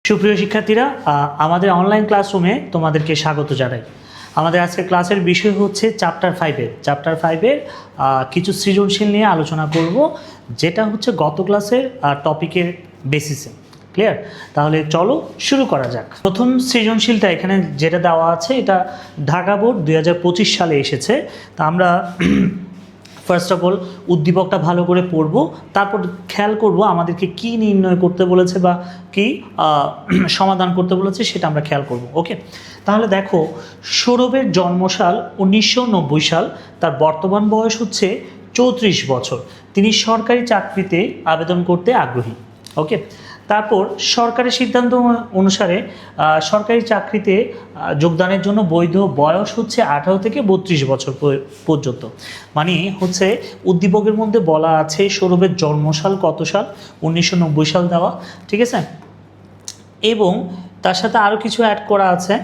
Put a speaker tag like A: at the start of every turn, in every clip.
A: সুপ্রিয় শিক্ষার্থীরা, আমাদের অনলাইন ক্লাসরুমে তোমাদেরকে স্বাগত জানাই। আমাদের আজকের ক্লাসের বিষয় হচ্ছে চ্যাপ্টার ফাইভের কিছু সৃজনশীল নিয়ে আলোচনা করব, যেটা হচ্ছে গত ক্লাসের টপিকের বেসিসে। ক্লিয়ার? তাহলে চলো শুরু করা যাক। প্রথম সৃজনশীলটা এখানে যেটা দেওয়া আছে, এটা ঢাকা বোর্ড 2025 সালে এসেছে। তা আমরা ফার্স্ট অফ অল উদ্দীপকটা ভালো করে পড়ব, তারপর খেয়াল করব আমাদেরকে কি নির্ণয় করতে বলেছে বা কি সমাধান করতে বলেছে সেটা আমরা খেয়াল করব। ওকে, তাহলে দেখো, সৌরভের জন্মসাল 1990 সাল, তার বর্তমান বয়স হচ্ছে 34 বছর। তিনি সরকারি চাকরিতে আবেদন করতে আগ্রহী। ওকে, তারপর সরকারের সিদ্ধান্ত অনুসারে সরকারি চাকরিতে যোগদানের জন্য বৈধ বয়স হচ্ছে 18 থেকে 32 বছর পর্যন্ত। মানে হচ্ছে উদ্দীপকের মধ্যে বলা আছে সৌরভের জন্মসাল কত সাল, 1990 সাল দেওয়া, ঠিক আছে। এবং তার সাথে আরও কিছু অ্যাড করা আছে,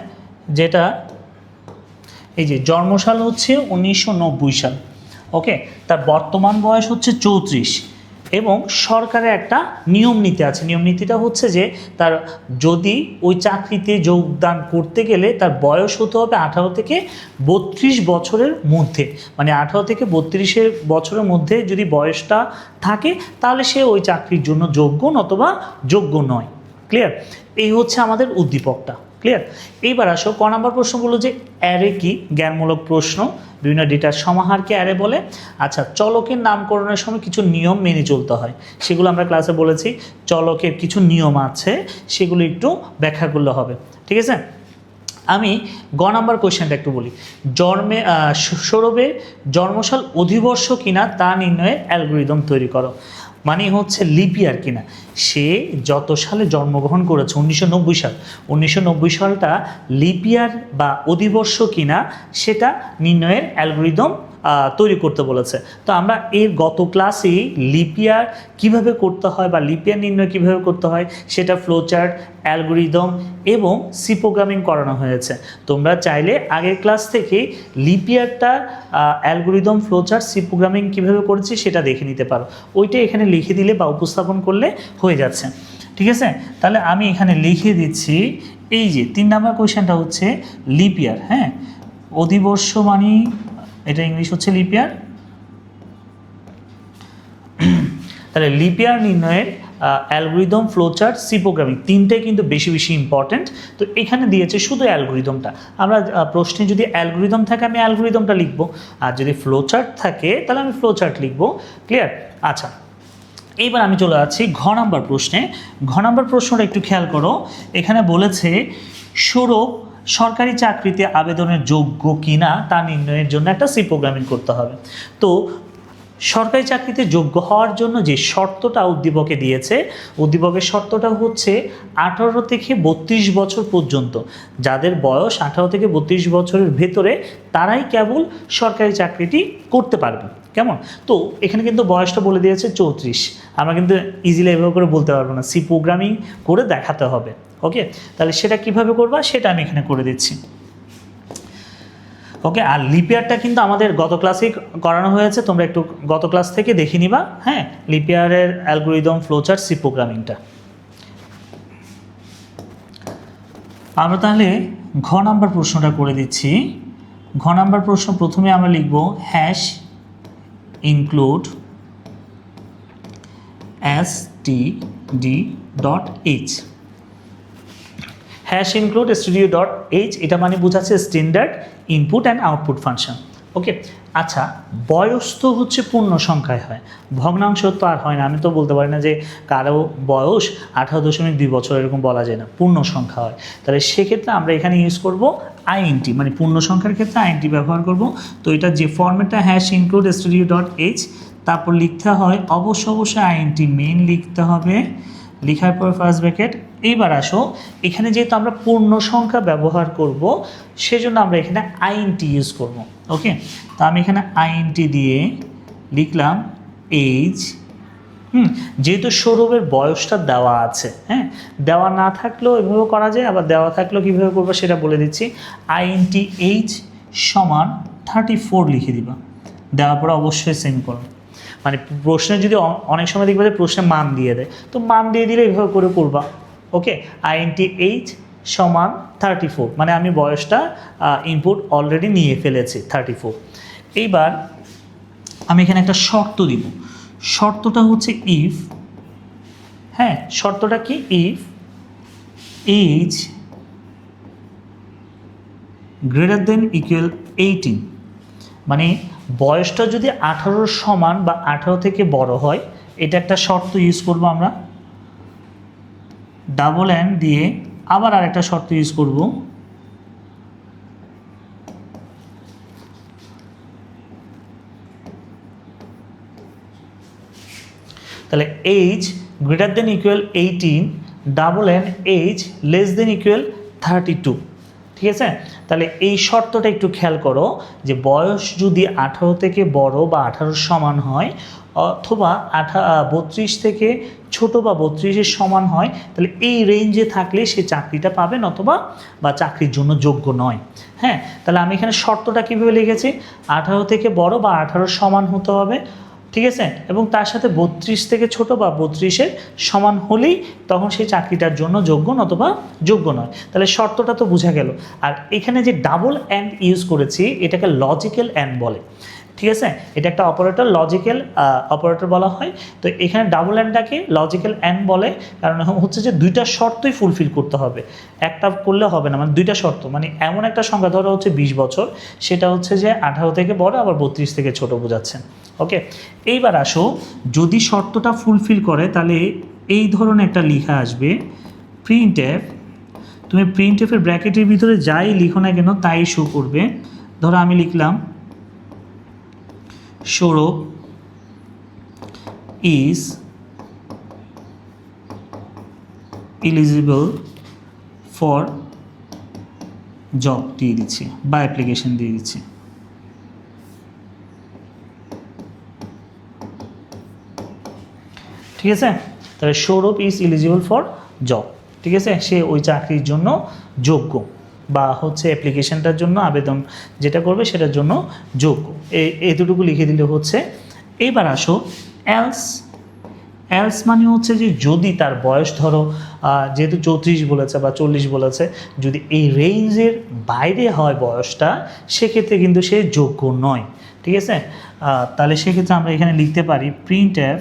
A: যেটা এই যে জন্মসাল হচ্ছে 1990 সাল। ওকে, তার বর্তমান বয়স হচ্ছে 34 এবং সরকারের একটা নিয়ম নীতি আছে। নিয়ম নীতিটা হচ্ছে যে তার যদি ওই চাকরিতে যোগদান করতে গেলে তার বয়স হতে হবে 18 থেকে 32 বছরের মধ্যে। মানে 18 থেকে 32 বছরের মধ্যে যদি বয়সটা থাকে, তাহলে সে ওই চাকরির জন্য যোগ্য অথবা যোগ্য নয়। ক্লিয়ার? এই হচ্ছে আমাদের উদ্দীপকটা। ক্লিয়ার? এইবার আসো, ক নাম্বার প্রশ্ন বললো যে অ্যারে কি? জ্ঞানমূলক প্রশ্ন, বিভিন্ন ডেটার সমাহারকে অ্যারে বলে। আচ্ছা, চলকের নামকরণের সময় কিছু নিয়ম মেনে চলতে হয়, সেগুলো আমরা ক্লাসে বলেছি। চলকের কিছু নিয়ম আছে, সেগুলো একটু ব্যাখ্যা করলে হবে, ঠিক আছে। আমি গ নাম্বার কোয়েশ্চেনটা একটু বলি। সৌরভের জন্মসাল অধিবর্ষ কিনা তা নির্ণয়ের অ্যালগরিদম তৈরি করো। মানে হচ্ছে লিপিয়ার কিনা, সে যত সালে জন্মগ্রহণ করেছে 1990 সাল, 1990 সালটা লিপিয়ার বা অধিবর্ষ কিনা সেটা নির্ণয়ের অ্যালগরিদম তৈরি করতে বলেছে। তো আমরা এর গত ক্লাসে লিপিয়ার কিভাবে করতে হয় বা লিপিয়ার নির্ণয় কিভাবে করতে হয় সেটা ফ্লোচার্ট, অ্যালগরিদম এবং সি প্রোগ্রামিং করানো হয়েছে। তোমরা চাইলে আগের ক্লাস থেকে লিপিয়ারটা অ্যালগরিদম, ফ্লোচার্ট, সি প্রোগ্রামিং কীভাবে করেছি সেটা দেখে নিতে পারো। ওইটা এখানে লিখে দিলে বা উপস্থাপন করলে হয়ে যাচ্ছে, ঠিক আছে। তাহলে আমি এখানে লিখে দিচ্ছি, এই যে 3 নাম্বার কোয়েশ্চেনটা হচ্ছে লিপিয়ার। হ্যাঁ, অধিবর্ষ মানে এটা ইংলিশ হচ্ছে লিপিয়ার। তাহলে লিপিয়ার নির্ণয়ের অ্যালগরিদম, ফ্লোচার্ট, সি প্রোগ্রামিং তিনটাই কিন্তু বেশি বেশি ইম্পর্টেন্ট। তো এখানে দিয়েছে শুধু অ্যালগরিদমটা। আমরা প্রশ্নে যদি অ্যালগরিদম থাকে আমি অ্যালগরিদমটা লিখবো, আর যদি ফ্লোচার্ট থাকে তাহলে আমি ফ্লোচার্ট লিখবো। ক্লিয়ার? আচ্ছা, এইবার আমি চলে যাচ্ছি ঘ নাম্বার প্রশ্নে। ঘ নাম্বার প্রশ্নটা একটু খেয়াল করো। এখানে বলেছে সৌরভ সরকারি চাকরিতে আবেদনের যোগ্য কিনা তা নির্ণয়ের জন্য একটা সি প্রোগ্রামিং করতে হবে। তো সরকারি চাকরিতে যোগ্য হওয়ার জন্য যে শর্তটা উদ্দীপকে দিয়েছে, উদ্দীপকের শর্তটা হচ্ছে 18 থেকে 32 বছর পর্যন্ত। যাদের বয়স 18 থেকে 32 বছরের ভেতরে তারাই কেবল সরকারি চাকরিটি করতে পারবে। কেমন? তো এখানে কিন্তু বয়সটা বলে দিয়েছে 34। আমরা কিন্তু ইজিলি এভাবে করে বলতে পারবো না, সি প্রোগ্রামিং করে দেখাতে হবে। ওকে, তাহলে সেটা কিভাবে করবা সেটা আমি এখানে করে দিচ্ছি। ওকে, আর লিপিয়ারটা কিন্তু আমাদের গত ক্লাসেই করানো হয়েছে, তোমরা একটু গত ক্লাস থেকে দেখে নিবা। হ্যাঁ, লিপিয়ারের অ্যালগরিদম, ফ্লোচার্ট, সি প্রোগ্রামিংটা। আমরা তাহলে ঘ নাম্বার প্রশ্নটা করে দিচ্ছি। ঘ নাম্বার প্রশ্ন প্রথমে আমরা লিখব hash include std.h। Hash include std.h, এটা মানে বোঝাচ্ছে standard input and output function. Okay, আচ্ছা, বয়স তো হচ্ছে পূর্ণ সংখ্যায় হয়, ভগ্নাংশ তো আর হয় না। আমি তো বলতে পারি না যে কারো বয়স 18.2 বছর, এরকম বলা যায় না, পূর্ণ সংখ্যা হয়। তাহলে সেক্ষেত্রে আমরা এখানে ইউজ করব আইএনটি, মানে পূর্ণ সংখ্যার ক্ষেত্রে আইএনটি ব্যবহার করব। তো এটা যে ফরম্যাটটা হ্যাশ ইনক্লুড std.h, তারপর লিখতে হয় অবশ্যই আইএনটি মেইন লিখতে হবে, লেখার পর ফার্স্ট ব্র্যাকেট। এইবার আসো, এখানে যেহেতু আমরা পূর্ণ সংখ্যা ব্যবহার করব সেজন্য আমরা এখানে আইএনটি ইউজ করব। ওকে, তো আমি এখানে আইএনটি দিয়ে লিখলাম এইজ। যেহেতু সৌরভের বয়সটা দেওয়া আছে, হ্যাঁ, দেওয়া না থাকলেও এভাবে করা যায়, আবার দেওয়া থাকলেও কীভাবে করবো সেটা বলে দিচ্ছি। আইএনটি এইজ সমান 34 লিখে দিবা, দেওয়ার পরে অবশ্যই সেমিকোলন। মানে প্রশ্নে যদি অনেক সময় দেখবে যে প্রশ্নে মান দিয়ে দেয়, তো মান দিয়ে দিলে এইভাবে করে করবা। ওকে, আইএনটি এইজ সমান 34, মানে আমি বয়সটা ইনপুট অলরেডি নিয়ে ফেলেছি 34। এইবার আমি এখানে একটা শর্ত দিব, শর্তটা হচ্ছে ইফ, হ্যাঁ শর্তটা কি, if age greater than equal 18, মানে বয়সটা যদি 18 সমান বা 18 থেকে বড় হয়, এটা একটা শর্ত ইউজ করব আমরা, ডাবল এন দিয়ে আবার আরেকটা শর্ত ইউজ করব, তাহলে age greater than equal 18, double N age less than equal 32। ঠিক আছে, তাহলে এই শর্তটা একটু খেয়াল করো যে বয়স যদি 18 থেকে বড় বা 18 সমান হয়, অথবা 32 থেকে ছোট বা 32-এর সমান হয়, তাহলে এই রেঞ্জে থাকলে সে চাকরিটা পাবে, অথবা বা চাকরির জন্য যোগ্য নয়। হ্যাঁ, তাহলে আমি এখানে শর্তটা কীভাবে লিখেছি, 18 থেকে বড় বা 18 সমান হতে হবে, ঠিক আছে, এবং তার সাথে 32 থেকে ছোট বা 32-এর সমান হলেই তখন সেই চাকরিটার জন্য যোগ্য, অথবা যোগ্য নয়। তাহলে শর্তটা তো বোঝা গেল। আর এখানে যে ডাবল অ্যান্ড ইউজ করেছি, এটাকে লজিক্যাল অ্যান্ড বলে। ঠিক আছে, এটা একটা অপারেটর, লজিক্যাল অপারেটর বলা হয়। তো এখানে ডাবল অ্যান্ডটাকে লজিক্যাল অ্যান্ড বলে, কারণ হচ্ছে যে দুইটা শর্তই ফুলফিল করতে হবে, একটা করলে হবে না, মানে দুইটা শর্ত, মানে এমন একটা সংখ্যা ধরো হচ্ছে 20 বছর, সেটা হচ্ছে যে 18 থেকে বড় আবার 32 থেকে ছোট বোঝাচ্ছেন। ওকে, এইবার আসো, যদি শর্তটা ফুলফিল করে তাহলে এই ধরনের একটা লেখা আসবে, প্রিন্ট এফ। তুমি প্রিন্ট এফের ব্র্যাকেটের ভিতরে যাই লিখো না কেন তাই শো করবে। ধরো আমি লিখলাম Sourav is eligible for job দিয়ে দিচ্ছি, বা অ্যাপ্লিকেশন দিয়ে দিচ্ছি। ঠিক আছে, তাহলে Sourav is eligible for job, ঠিক আছে, সে ওই চাকরির জন্য যোগ্য, বা হচ্ছে অ্যাপ্লিকেশনটার জন্য আবেদন যেটা করবে সেটার জন্য যোগ্য, এতটুকু লিখে দিলে হচ্ছে। এইবার আসো এলস। এলস মানে হচ্ছে যে যদি তার বয়স ধরো যেহেতু 34 বলেছে বা 40 বলেছে, যদি এই রেঞ্জের বাইরে হয় বয়সটা, সেক্ষেত্রে কিন্তু সে যোগ্য নয়। ঠিক আছে, তাহলে সেক্ষেত্রে আমরা এখানে লিখতে পারি print F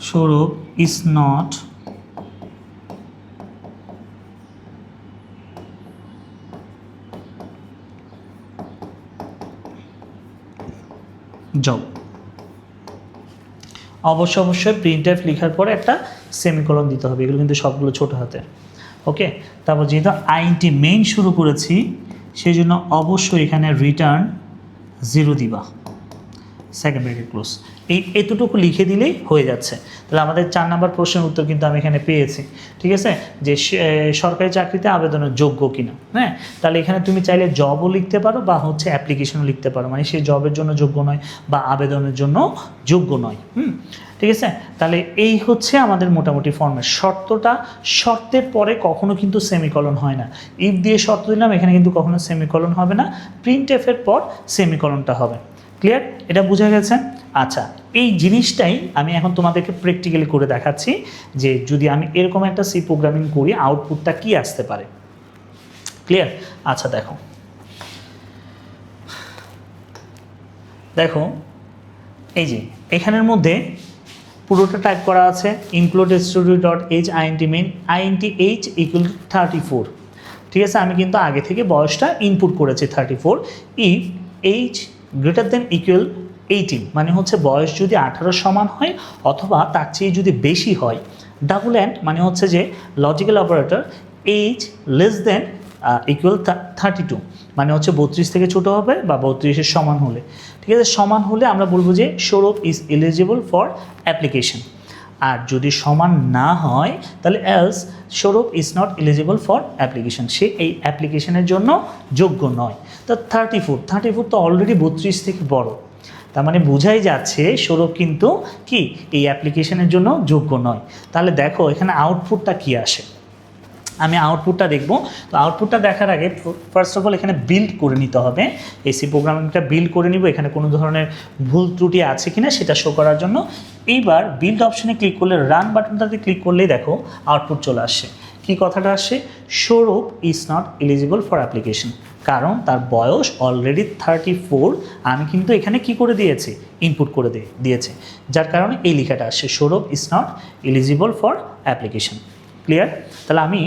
A: Sourav is not job. অবশ্যই প্রিন্ট এফ লেখার পরে একটা সেমিকোলন দিতে হবে, এগুলো কিন্তু সবগুলো ছোট হাতের। ওকে, তারপর যেহেতু আইএনটি মেইন শুরু করেছি, সেই জন্য অবশ্যই এখানে রিটার্ন 0 দিবা, সেকেন্ড ব্র্যাকেট ক্লোজ। এতটুকু লিখে দিলেই হয়ে যাচ্ছে। তাহলে আমাদের 4 নম্বর প্রশ্নের উত্তর কিন্তু আমি এখানে পেয়েছি। ঠিক আছে, যে সরকারি চাকরিতে আবেদনের যোগ্য কিনা। হ্যাঁ, তাহলে এখানে তুমি চাইলে জবও লিখতে পারো বা হচ্ছে অ্যাপ্লিকেশনও লিখতে পারো, মানে সে জবের জন্য যোগ্য নয় বা আবেদনের জন্য যোগ্য নয়। ঠিক আছে, তাহলে এই হচ্ছে আমাদের মোটামুটি ফর্মেট। শর্তের পরে কখনো কিন্তু সেমিকলন হয় না। ইফ দিয়ে শর্ত দিলাম, এখানে কিন্তু কখনো সেমিকলন হবে না, প্রিন্ট এফের পর সেমিকলনটা হবে। ক্লিয়ার, এটা বোঝা গেছে? আচ্ছা, এই জিনিসটাই আমি এখন তোমাদেরকে প্র্যাকটিক্যালি করে দেখাচ্ছি, যে যদি আমি এরকম একটা সি প্রোগ্রামিং করি আউটপুটটা কি আসতে পারে। ক্লিয়ার? আচ্ছা, দেখো এই যে এখানের মধ্যে পুরোটা টাইপ করা আছে, include studio dot H int main int H equal 34। ঠিক আছে, আমি কিন্তু আগে থেকে বয়সটা ইনপুট করেছি 34। If H greater than equal 18, মানে হচ্ছে বয়স যদি 18 সমান হয় অথবা তার চেয়ে যদি বেশি হয়, ডাবল অ্যান্ড মানে হচ্ছে যে logical operator H less than equal 32, মানে হচ্ছে 32 থেকে ছোটো হবে বা 32-এর সমান হলে। ঠিক আছে, সমান হলে আমরা বলবো যে Sourav is eligible for application. আর যদি সমান না হয় তাহলে else Sourav is not eligible for application, সে এই অ্যাপ্লিকেশনের জন্য যোগ্য নয়। তো 34 তো অলরেডি 32 থেকে বড়, তার মানে বোঝাই যাচ্ছে সৌরভ কিন্তু কি এই অ্যাপ্লিকেশনের জন্য যোগ্য নয়। তাহলে দেখো এখানে আউটপুটটা কি আসে। আমি আউটপুটটা দেখব। তো আউটপুটটা দেখার আগে ফার্স্ট অফ অল এখানে বিল্ড করে নিতে হবে, এসি প্রোগ্রামিংটা বিল্ড করে নিব, এখানে কোনো ধরনের ভুল ত্রুটি আছে কিনা সেটা শো করার জন্য। এইবার বিল্ড অপশনে ক্লিক করলে রান বাটনটাতে ক্লিক করলেই দেখো আউটপুট চলে আসছে। কি কথাটা আসছে? Sourav is not eligible for application, কারণ তার বয়স অলরেডি 34। আমি কিন্তু এখানে কি করে দিয়েছি? ইনপুট করে দিয়েছে, যার কারণে এই লেখাটা আসছে Sourav is not eligible for application. Clear? তাহলে আমি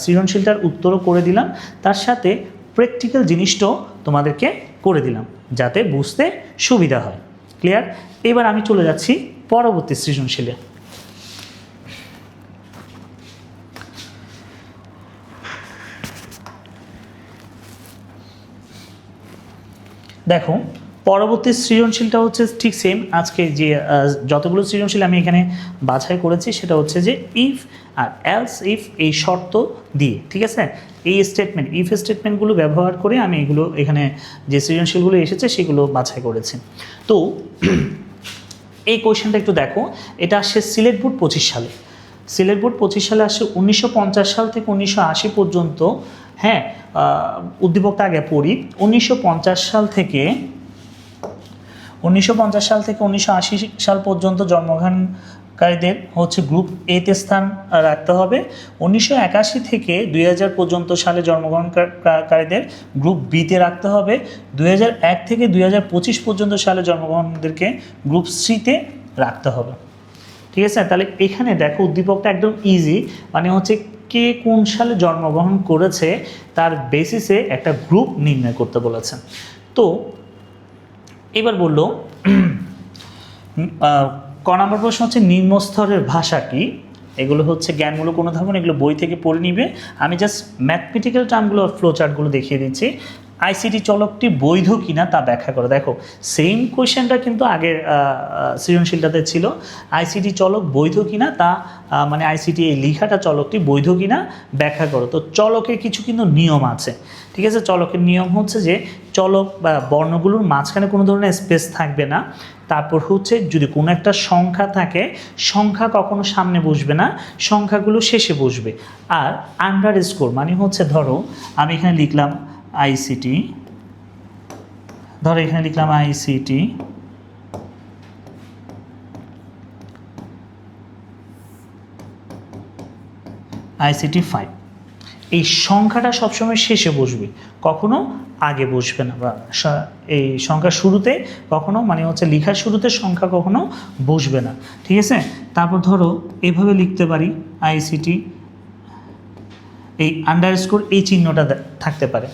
A: সৃজনশীলটার উত্তরও করে দিলাম, তার সাথে প্র্যাকটিক্যাল জিনিসটাও তোমাদেরকে করে দিলাম যাতে বুঝতে সুবিধা হয়। ক্লিয়ার? এবার আমি চলে যাচ্ছি পরবর্তী সৃজনশীলে। দেখো পরবর্তী সৃজনশীলটা হচ্ছে ঠিক সেম। আজকে যে যতগুলো সৃজনশীল আমি এখানে বাছাই করেছি সেটা হচ্ছে যে ইফ আর এলস ইফ এই শর্ত দিয়ে, ঠিক আছে, এই স্টেটমেন্ট ইফ স্টেটমেন্টগুলো ব্যবহার করে আমি এগুলো এখানে যে সৃজনশীলগুলো এসেছে সেগুলো বাছাই করেছি। তো এই কোয়েশ্চেনটা একটু দেখো, এটা আসছে সিলেট বোর্ড 25 সালে। সিলেট বোর্ড 25 সালে আসছে 1950 সাল থেকে 1980 পর্যন্ত। হ্যাঁ, উদ্দীপকটা আগে পড়ি। 1950 সাল থেকে 1980 সাল পর্যন্ত জন্মগ্রহণকারীদের হচ্ছে গ্রুপ এতে স্থান রাখতে হবে। 1981 থেকে 2000 পর্যন্ত সালে জন্মগ্রহণকারীদের গ্রুপ বিতে রাখতে হবে। 2001 থেকে 2025 পর্যন্ত সালে জন্মগ্রহণদেরকে গ্রুপ সিতে রাখতে হবে। ঠিক আছে? তাহলে এখানে দেখো উদ্দীপকটা একদম ইজি, মানে হচ্ছে কে কোন সালে জন্মগ্রহণ করেছে তার বেসিসে একটা গ্রুপ নির্ণয় করতে বলেছেন। তো এবার বললো ক নম্বর প্রশ্ন হচ্ছে নিম্নস্তরের ভাষা কি? এগুলো হচ্ছে জ্ঞানমূলক অনুধাবন, এগুলো বই থেকে পড়ে নিবে। আমি জাস্ট ম্যাথমেটিক্যাল টার্মগুলো ফ্লো চার্টগুলো দেখিয়ে দিচ্ছি। আইসিটি চলকটি বৈধ কিনা তা ব্যাখ্যা করো। দেখো সেম কোয়েশ্চেনটা কিন্তু আগের সৃজনশীলটাতে ছিল। আইসিটি চলক বৈধ কিনা তা মানে আইসিটি এই লেখাটা চলকটি বৈধ কিনা ব্যাখ্যা করো। তো চলকের কিছু কিন্তু নিয়ম আছে, ঠিক আছে? চলকের নিয়ম হচ্ছে যে চলক বা বর্ণগুলোর মাঝখানে কোনো ধরনের স্পেস থাকবে না। তারপর হচ্ছে যদি কোনো একটা সংখ্যা থাকে, সংখ্যা কখনো সামনে বসবে না, সংখ্যাগুলো শেষে বসবে। আর আন্ডারস্কোর মানে হচ্ছে ধরো আমি এখানে লিখলাম আইসিটি, ধরো এখানে লিখলাম আইসিটি আইসিটি 5। এই সংখ্যাটা সবসময় শেষে বসবে, কখনো আগে বসবে না, বা এই সংখ্যার শুরুতে কখনো মানে হচ্ছে লেখার শুরুতে সংখ্যা কখনো বসবে না, ঠিক আছে? তারপর ধরো এভাবে লিখতে পারি আইসিটি, এই আন্ডারস্কোর এই চিহ্নটা থাকতে পারে,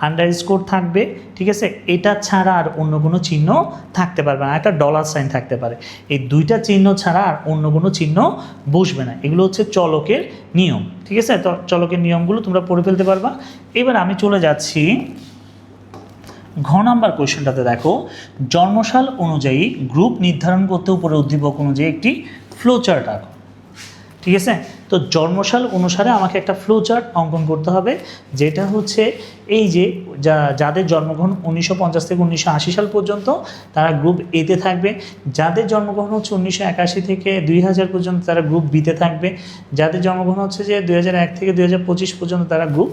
A: আন্ডারস্কোর থাকবে, ঠিক আছে? এটা ছাড়া আর অন্য কোনো চিহ্ন থাকতে পারবে না, একটা ডলার সাইন থাকতে পারে। এই দুইটা চিহ্ন ছাড়া আর অন্য কোনো চিহ্ন বসবে না। এগুলো হচ্ছে চলকের নিয়ম, ঠিক আছে? তো চলকের নিয়মগুলো তোমরা পড়ে ফেলতে পারবা। এবার আমি চলে যাচ্ছি ঘ নাম্বার কোয়েশ্চেনটাতে। দেখো জন্মসাল অনুযায়ী গ্রুপ নির্ধারণ করতে উপরে উদ্দীপক অনুযায়ী একটি ফ্লো চার্ট আঁকো। ঠিক আছে? তো জন্মসাল অনুসারে আমাকে একটা ফ্লো চার্ট অঙ্কন করতে হবে, যেটা হচ্ছে এই যে যাদের জন্মগ্রহণ 1950 থেকে 1980 সাল পর্যন্ত তারা গ্রুপ এতে থাকবে, যাদের জন্মগ্রহণ হচ্ছে 1981 থেকে 2000 পর্যন্ত তারা গ্রুপ বিতে থাকবে, যাদের জন্মগ্রহণ হচ্ছে যে 2001 থেকে 2025 পর্যন্ত তারা গ্রুপ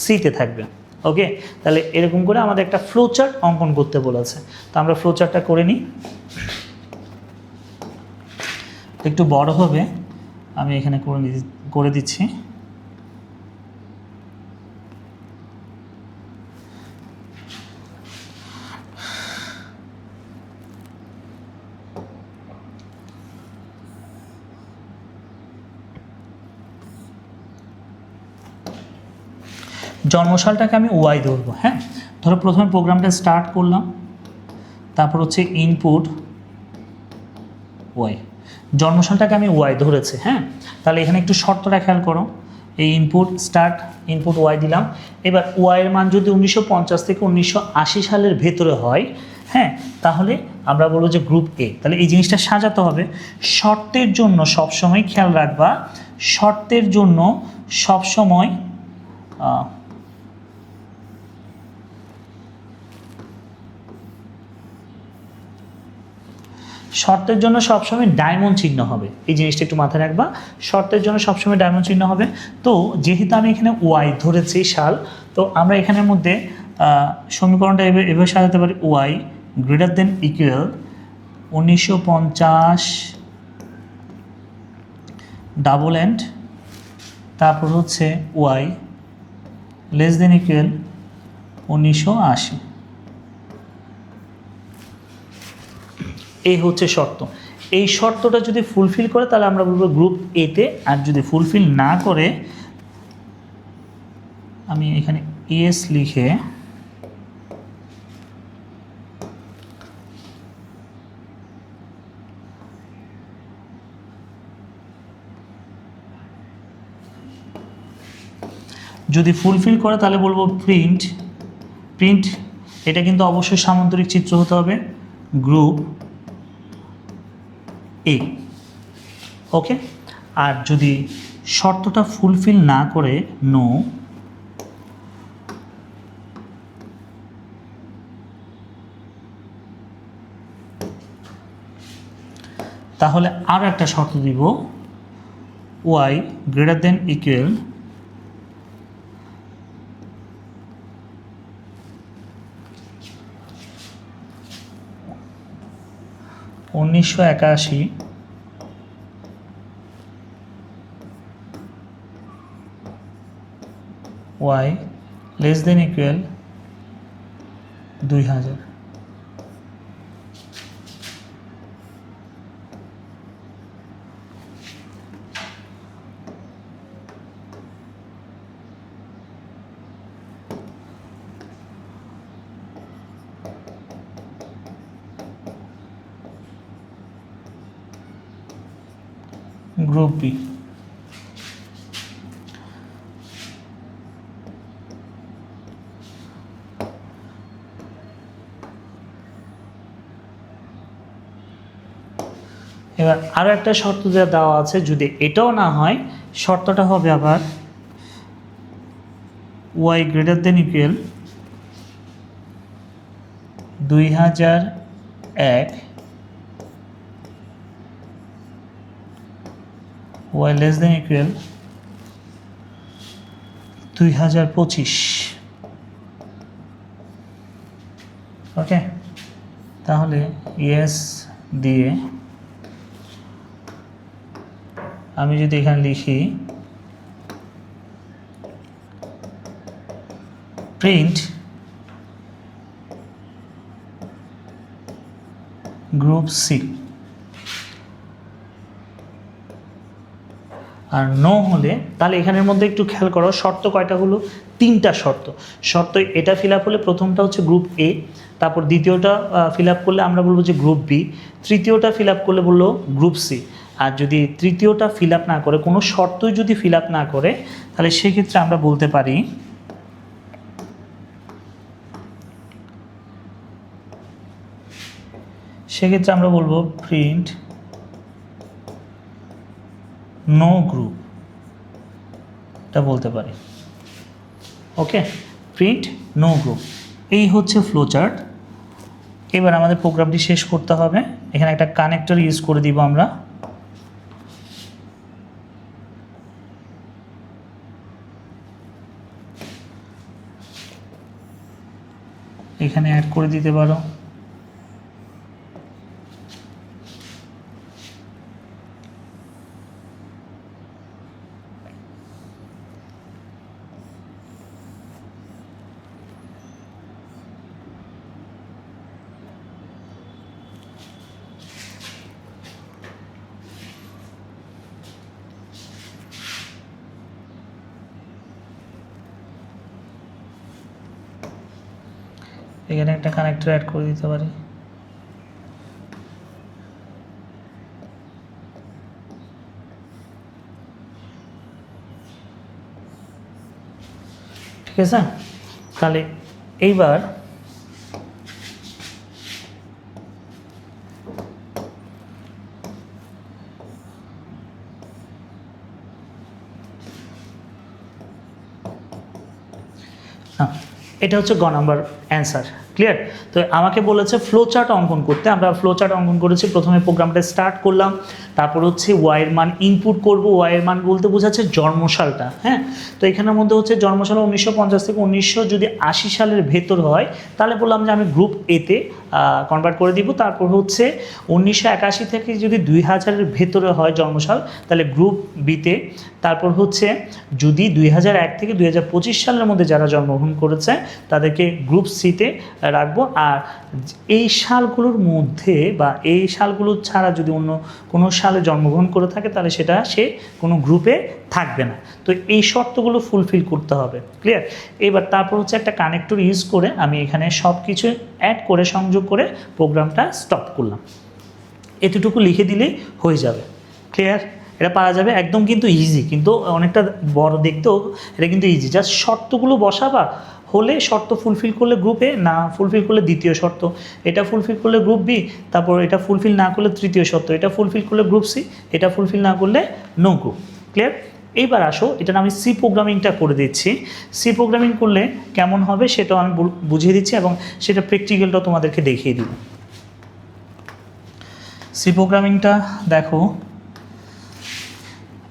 A: সিতে থাকবে। ওকে, তাহলে এরকম করে আমাদের একটা ফ্লো চার্ট অঙ্কন করতে বলেছে। তো আমরা ফ্লো চার্টটা করে নিই, একটু বড় হবে, আমি এখানে করে দিচ্ছি। জন্মসালটাকে আমি ওয়াই ধরবো। হ্যাঁ, ধরো প্রথমে প্রোগ্রামটা স্টার্ট করলাম, তারপর হচ্ছে ইনপুট ওয়াই, জন্মসালটাকে আমি ওয়াই ধরেছি। হ্যাঁ, তাহলে এখানে একটু শর্তটা খেয়াল করো, এই ইনপুট স্টার্ট ইনপুট ওয়াই দিলাম। এবার ওয়াইয়ের মান যদি 1950 থেকে 1980 সালের ভেতরে হয়, হ্যাঁ, তাহলে আমরা বলবো যে গ্রুপ এ। তাহলে এই জিনিসটা সাজাতে হবে। শর্তের জন্য সবসময় খেয়াল রাখবা, শর্তের জন্য সবসময় শর্তের জন্য সবসময় ডায়মন্ড চিহ্ন হবে, এই জিনিসটা একটু মাথায় রাখবা, শর্তের জন্য সবসময় ডায়মন্ড চিহ্ন হবে। তো যেহেতু আমি এখানে ওয়াই ধরেছি সাল, তো আমরা এখানের মধ্যে সমীকরণটা এভাবে সাজাতে পারি, Y greater than equal 1950 double and, তারপর হচ্ছে ওয়াই লেস দেন ইকুয়াল 1980। এই হচ্ছে শর্ত। এই শর্তটা যদি ফুলফিল করে তাহলে আমরা বলবো গ্রুপ এতে, আর যদি ফুলফিল না করে, আমি এখানে এস লিখে যদি ফুলফিল করে তাহলে বলবো প্রিন্ট, এটা কিন্তু অবশ্যই সামান্তরিক চিত্র হতে হবে, গ্রুপ এ। ওকে, আর যদি শর্তটা ফুলফিল না করে নো, তাহলে আরও একটা শর্ত দিব, Y greater than equal 1981 Y less than equal 2000। Group B. এবার আরও একটা শর্ত যা দেওয়া আছে, যদি এটাও না হয় শর্তটা হবে আবার Y greater than equal 2001 Y less than equal 2025। Okay, তাহলে ইয়েস দিয়ে আমি যদি এখানে লিখি প্রিন্ট গ্রুপ সি, আর নো হলে, তাহলে এখানের মধ্যে একটু খেয়াল করো শর্ত কয়টা হলো, 3টা শর্ত এটা ফিল আপ হলে প্রথমটা হচ্ছে গ্রুপ এ, তারপর দ্বিতীয়টা ফিল আপ করলে আমরা বলবো যে গ্রুপ বি, তৃতীয়টা ফিল আপ করলে বললো গ্রুপ সি। আর যদি তৃতীয়টা ফিল আপ না করে, কোনো শর্তই যদি ফিল আপ না করে, তাহলে সেক্ষেত্রে আমরা বলতে পারি বলবো প্রিন্ট নো গ্রুপ, এটা বলতে পারি। ওকে, প্রিন্ট নো গ্রুপ। এই হচ্ছে ফ্লো চার্ট। এবার আমাদের প্রোগ্রামটি শেষ করতে হবে। এখানে একটা কানেক্টর ইউজ করে দিব আমরা, এখানে অ্যাড করে দিতে পারো। এখানে একটা কানেক্টর অ্যাড করে দিতে পারি। ঠিক আছে, তাহলে এইবার এটা হচ্ছে গ নাম্বার অ্যান্সার। ক্লিয়ার? তো আমাকে বলেছে ফ্লো চার্ট অঙ্কন করতে, আমরা ফ্লো চার্ট অঙ্কন করেছি। প্রথমে প্রোগ্রামটা স্টার্ট করলাম, তারপর হচ্ছে ওয়াইয়ের মান ইনপুট করব। ওয়াইয়ের মান বলতে বোঝাচ্ছে জন্মসালটা, হ্যাঁ। তো এখানের মধ্যে হচ্ছে জন্মসাল 1950 থেকে 1980 সালের ভেতর হয়, তাহলে বললাম যে আমি গ্রুপ এতে কনভার্ট করে দিব। তারপর হচ্ছে 1981 থেকে যদি 2000-এর ভেতরে হয় জন্মসাল, তাহলে গ্রুপ বিতে। তারপর হচ্ছে যদি 2001 থেকে 2025 সালের মধ্যে যারা জন্মগ্রহণ করেছে তাদেরকে গ্রুপ সিতে রাখবো। আর এই সালগুলোর মধ্যে বা এই সালগুলো ছাড়া যদি অন্য কোনো সালে জন্মগ্রহণ করে থাকে তাহলে সেটা সে কোনো গ্রুপে থাকবে না। তো এই শর্তগুলো ফুলফিল করতে হবে, ক্লিয়ার? এবার তারপর হচ্ছে একটা কানেক্টর ইউজ করে আমি এখানে সব কিছু অ্যাড করে সংযোগ করে প্রোগ্রামটা স্টপ করলাম। এতটুকু লিখে দিলেই হয়ে যাবে, ক্লিয়ার? এটা পারা যাবে, একদম কিন্তু ইজি, কিন্তু অনেকটা বড় দেখতেও এটা কিন্তু ইজি। জাস্ট শর্তগুলো বসাবা, হলে শর্ত ফুলফিল করলে গ্রুপে, না ফুলফিল করলে দ্বিতীয় শর্ত, এটা ফুলফিল করলে গ্রুপ বি, তারপর এটা ফুলফিল না করলে তৃতীয় শর্ত, এটা ফুলফিল করলে গ্রুপ সি, এটা ফুলফিল না করলে নো গ্রুপ, ক্লিয়ার? এইবার আসো, এটা আমি সি প্রোগ্রামিংটা করে দিচ্ছি। সি প্রোগ্রামিং করলে কেমন হবে সেটাও আমি বুঝিয়ে দিচ্ছি এবং সেটা প্র্যাকটিক্যালটাও তোমাদেরকে দেখিয়ে দিব। সি প্রোগ্রামিংটা দেখো,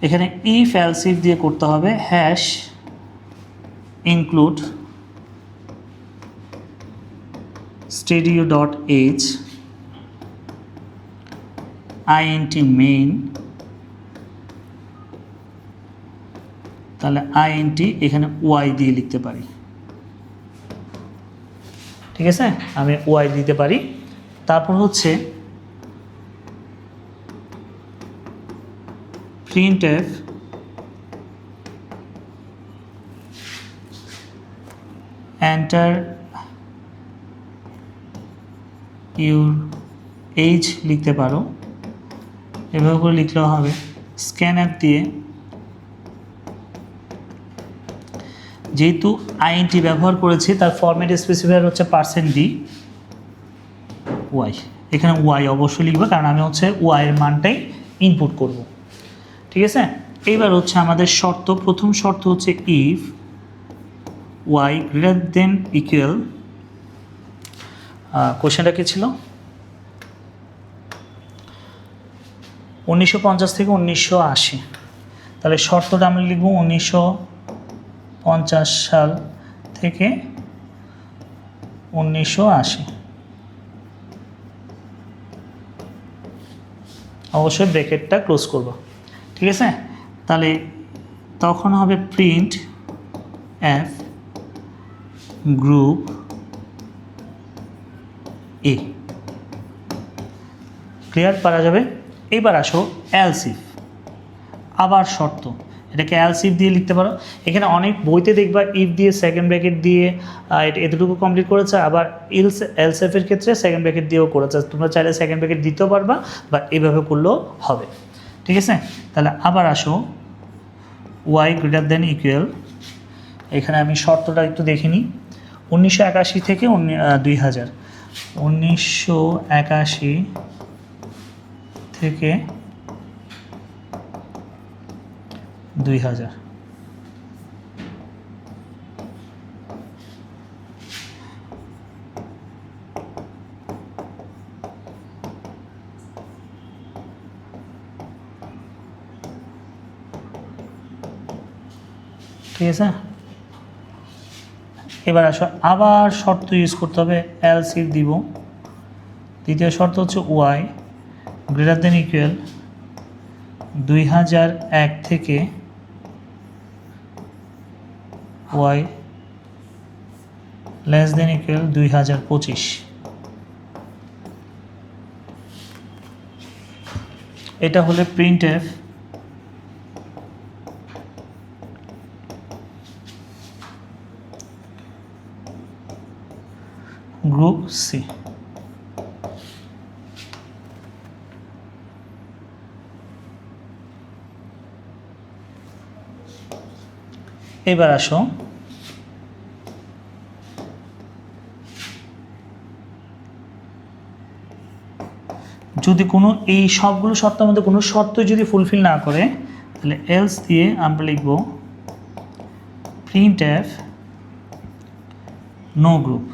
A: এখানে ইফ এলস ইফ দিয়ে করতে হবে। Hash include stadio.h int main, তাহলে int এখানে y দিয়ে লিখতে পারি, ঠিক আছে? আমি y দিতে পারি। তারপর হচ্ছে printf enter your age লিখতে পারো, এভাবে করে লিখলেও হবে। স্ক্যানার দিয়ে যেহেতু int ব্যবহার করেছি তার ফরম্যাট স্পেসিফায়ার হচ্ছে %d y, এখানে y অবশ্যই লিখবে কারণ আমি হচ্ছে y এর মানটাই ইনপুট করব, ঠিক আছে? এইবার হচ্ছে আমাদের শর্ত, প্রথম শর্ত হচ্ছে if y greater than equal, কোশ্চেনটা কি ছিল? 1950 থেকে 1980, তাহলে শর্তটা আমরা লিখব 1950 সাল থেকে 1980, অবশ্যই ব্র্যাকেটটা ক্লোজ করব, ঠিক আছে? তাহলে তখন হবে প্রিন্ট এফ গ্রুপ এ, ক্লিয়ার? পারা যাবে। এবার আসো এলস ইফ, আবার শর্ত, এটাকে এলস ইফ দিয়ে লিখতে পারো। এখানে অনেক বইতে দেখবা ইফ দিয়ে সেকেন্ড ব্র্যাকেট দিয়ে এতটুকু কমপ্লিট করেছে, আবার এলস ইফের ক্ষেত্রে সেকেন্ড ব্র্যাকেট দিয়েও করেছে। তোমরা চাইলে সেকেন্ড ব্র্যাকেট দিতেও পারবা বা এভাবে করলেও হবে, ঠিক আছে? তাহলে আবার আসো ওয়াই গ্রেটার দেন ইকুয়াল, এখানে আমি শর্তটা একটু দেখে নিই। 1981 থেকে 2000, 1981 থেকে 2000, ঠিক আছে? এবার আসো আবার শর্ত ইউজ করতে হবে, এলস ইফ দিব। দ্বিতীয় শর্ত হচ্ছে ওয়াই গ্রেটার দেন ইকুয়াল 2001 থেকে ওয়াই লেস দেন ইকুয়াল 2025। এটা হলে প্রিন্ট এফ গ্রুপ সি। এবার আসো যদি কোনো এই সবগুলো শর্তের মধ্যে কোনো শর্ত যদি ফুলফিল না করে তাহলে এলস দিয়ে আমরা লিখব printf no group.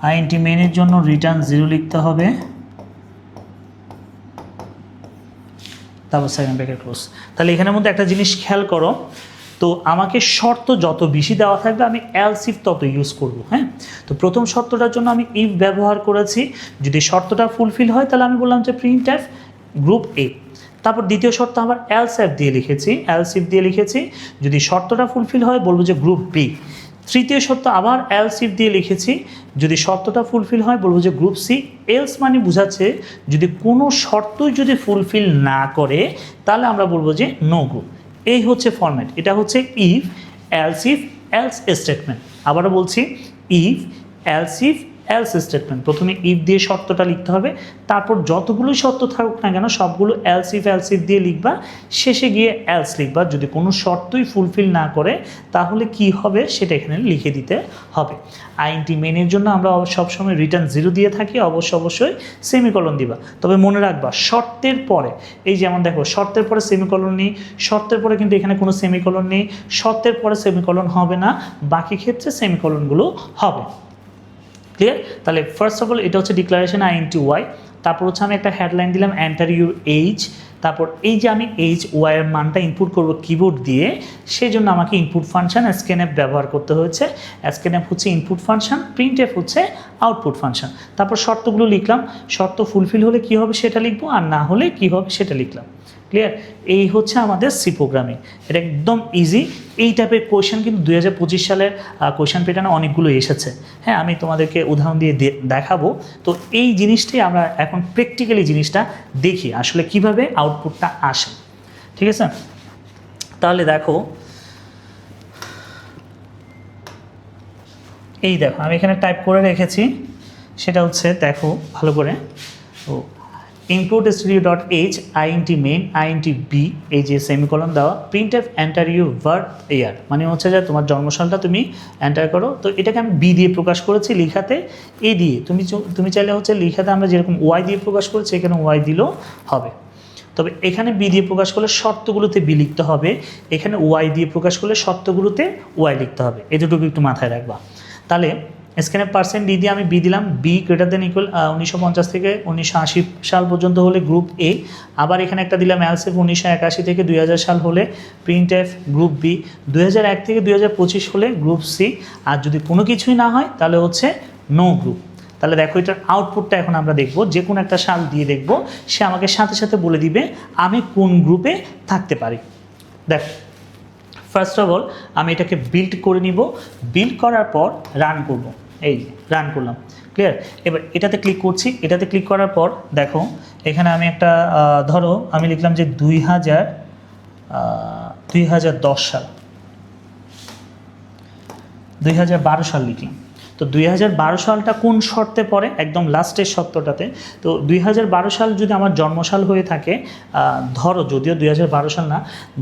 A: INT মেনের জন্য রিটার্ন 0 লিখতে হবে, তারপর সেকেন্ড ব্র্যাকেট ক্লোজ। তাহলে এখানের মধ্যে একটা জিনিস খেয়াল করো, তো আমাকে শর্ত যত বেশি দেওয়া থাকবে আমি এলস ইফ তত ইউজ করব। হ্যাঁ, তো প্রথম শর্তটার জন্য আমি ইফ ব্যবহার করেছি, যদি শর্তটা ফুলফিল হয় তাহলে আমি বললাম যে প্রিন্ট এফ গ্রুপ এ। তারপর দ্বিতীয় শর্ত আবার এলস এফ দিয়ে লিখেছি, এলস ইফ দিয়ে লিখেছি, যদি শর্তটা ফুলফিল হয় বলবো যে গ্রুপ বি। তৃতীয় শর্ত আবার এলস ইফ দিয়ে লিখেছি, যদি শর্তটা ফুলফিল হয় বলবো যে গ্রুপ সি। এলস মানে বোঝাচ্ছে যদি কোনো শর্তই যদি ফুলফিল না করে তাহলে আমরা বলবো যে নো গ্রুপ। এই হচ্ছে ফরম্যাট, এটা হচ্ছে ইফ এলস স্টেটমেন্ট। আবারও বলছি, ইফ এলস স্টেটমেন্ট। প্রথমে ইফ দিয়ে শর্তটা লিখতে হবে, তারপর যতগুলো শর্ত থাকুক না কেন সবগুলো এলস ইফ দিয়ে লিখবা, শেষে গিয়ে এলস লিখবা। যদি কোনো শর্তই ফুলফিল না করে তাহলে কি হবে সেটা এখানে লিখে দিতে হবে। আইএনটি মেনের জন্য আমরা সবসময় রিটার্ন 0 দিয়ে থাকি, অবশ্যই সেমিকলন দিবা। তবে মনে রাখবা শর্তের পরে, এই যেমন দেখো শর্তের পরে সেমিকলন নেই, শর্তের পরে কিন্তু এখানে কোনো সেমিকলন নেই, শর্তের পরে সেমিকলন হবে না, বাকি ক্ষেত্রে সেমিকলনগুলো হবে। ক্লিয়ার? তাহলে ফার্স্ট অফ অল এটা হচ্ছে ডিক্লারেশন আইএনটি ওয়াই। তারপর হচ্ছে আমি একটা হেডলাইন দিলাম এন্টার ইউর এইজ। তারপর এই যে আমি এইচ ওয়াই এর মানটা ইনপুট করব কিবোর্ড দিয়ে, সেই জন্য আমাকে ইনপুট ফাংশন স্ক্যানএফ ব্যবহার করতে হয়েছে। স্ক্যানএফ হচ্ছে ইনপুট ফাংশন, প্রিন্টএফ হচ্ছে আউটপুট ফাংশন। তারপর শর্তগুলো লিখলাম, শর্ত ফুলফিল হলে কি হবে সেটা লিখবো, আর না হলে কি হবে সেটা লিখলাম। ক্লিয়ার? এই হচ্ছে আমাদের সি প্রোগ্রামিং। এটা একদম ইজি। এই টাইপের কোয়েশ্চেন কিন্তু 2025 সালের কোয়েশ্চেন প্যাটার্নে অনেকগুলো এসেছে। হ্যাঁ, আমি তোমাদেরকে উদাহরণ দিয়ে দেখাবো। তো এই জিনিসটাই আমরা এখন প্র্যাকটিক্যালি জিনিসটা দেখি আসলে কিভাবে আউটপুটটা আসে। ঠিক আছে? তাহলে দেখো, এই দেখো আমি এখানে টাইপ করে রেখেছি, সেটা হচ্ছে দেখো ভালো করে। তো input studio.h INT main INT B, এই যে সেমিকলন দেওয়া, printf enter your birth year, মানে হচ্ছে যে তোমার জন্মসালটা তুমি এন্টার করো। তো এটাকে আমি বি দিয়ে প্রকাশ করেছি, লিখাতে এ দিয়ে। তুমি চাইলে হচ্ছে লিখাতে আমরা যেরকম ওয়াই দিয়ে প্রকাশ করেছি এখানে ওয়াই দিলেও হবে। তবে এখানে বি দিয়ে প্রকাশ করলে শর্তগুলোতে বি লিখতে হবে, এখানে ওয়াই দিয়ে প্রকাশ করলে শর্তগুলোতে ওয়াই লিখতে হবে। এই দুটোকে একটু মাথায় রাখবা। তাহলে স্ক্যানএফ %d দিয়ে আমি বি দিলাম, বি গ্রেটার দেন ইকুয়াল 1950 থেকে 1980 সাল পর্যন্ত হলে গ্রুপ এ। আবার এখানে একটা দিলাম এলসিফ 1981 থেকে 2000 সাল হলে প্রিন্টএফ গ্রুপ বি, 2001 থেকে 2025 হলে গ্রুপ সি। আর যদি কোনো কিছুই না হয় তাহলে হচ্ছে নো গ্রুপ। তাহলে দেখো এটার আউটপুটটা এখন আমরা দেখব, যে কোনো একটা সাল দিয়ে দেখব, সে আমাকে সাথে সাথে বলে দিবে আমি কোন গ্রুপে থাকতে পারি। দেখো ফার্স্ট অফ অল আমি এটাকে বিল্ড করে নিব, বিল্ড করার পর রান করব। এই রান করলাম। ক্লিয়ার? এবার এটাতে ক্লিক করছি, এটাতে ক্লিক করার পর দেখো এখানে আমি একটা ধরো আমি লিখলাম যে 2010 সাল, 2012 সাল লিখলাম। তো 2012 সালটা কোন শর্তে পড়ে? একদম লাস্টের শর্তটাতে। তো 2012 সাল যদি আমার জন্মসাল হয়ে থাকে, ধরো যদিও 2012 সাল না,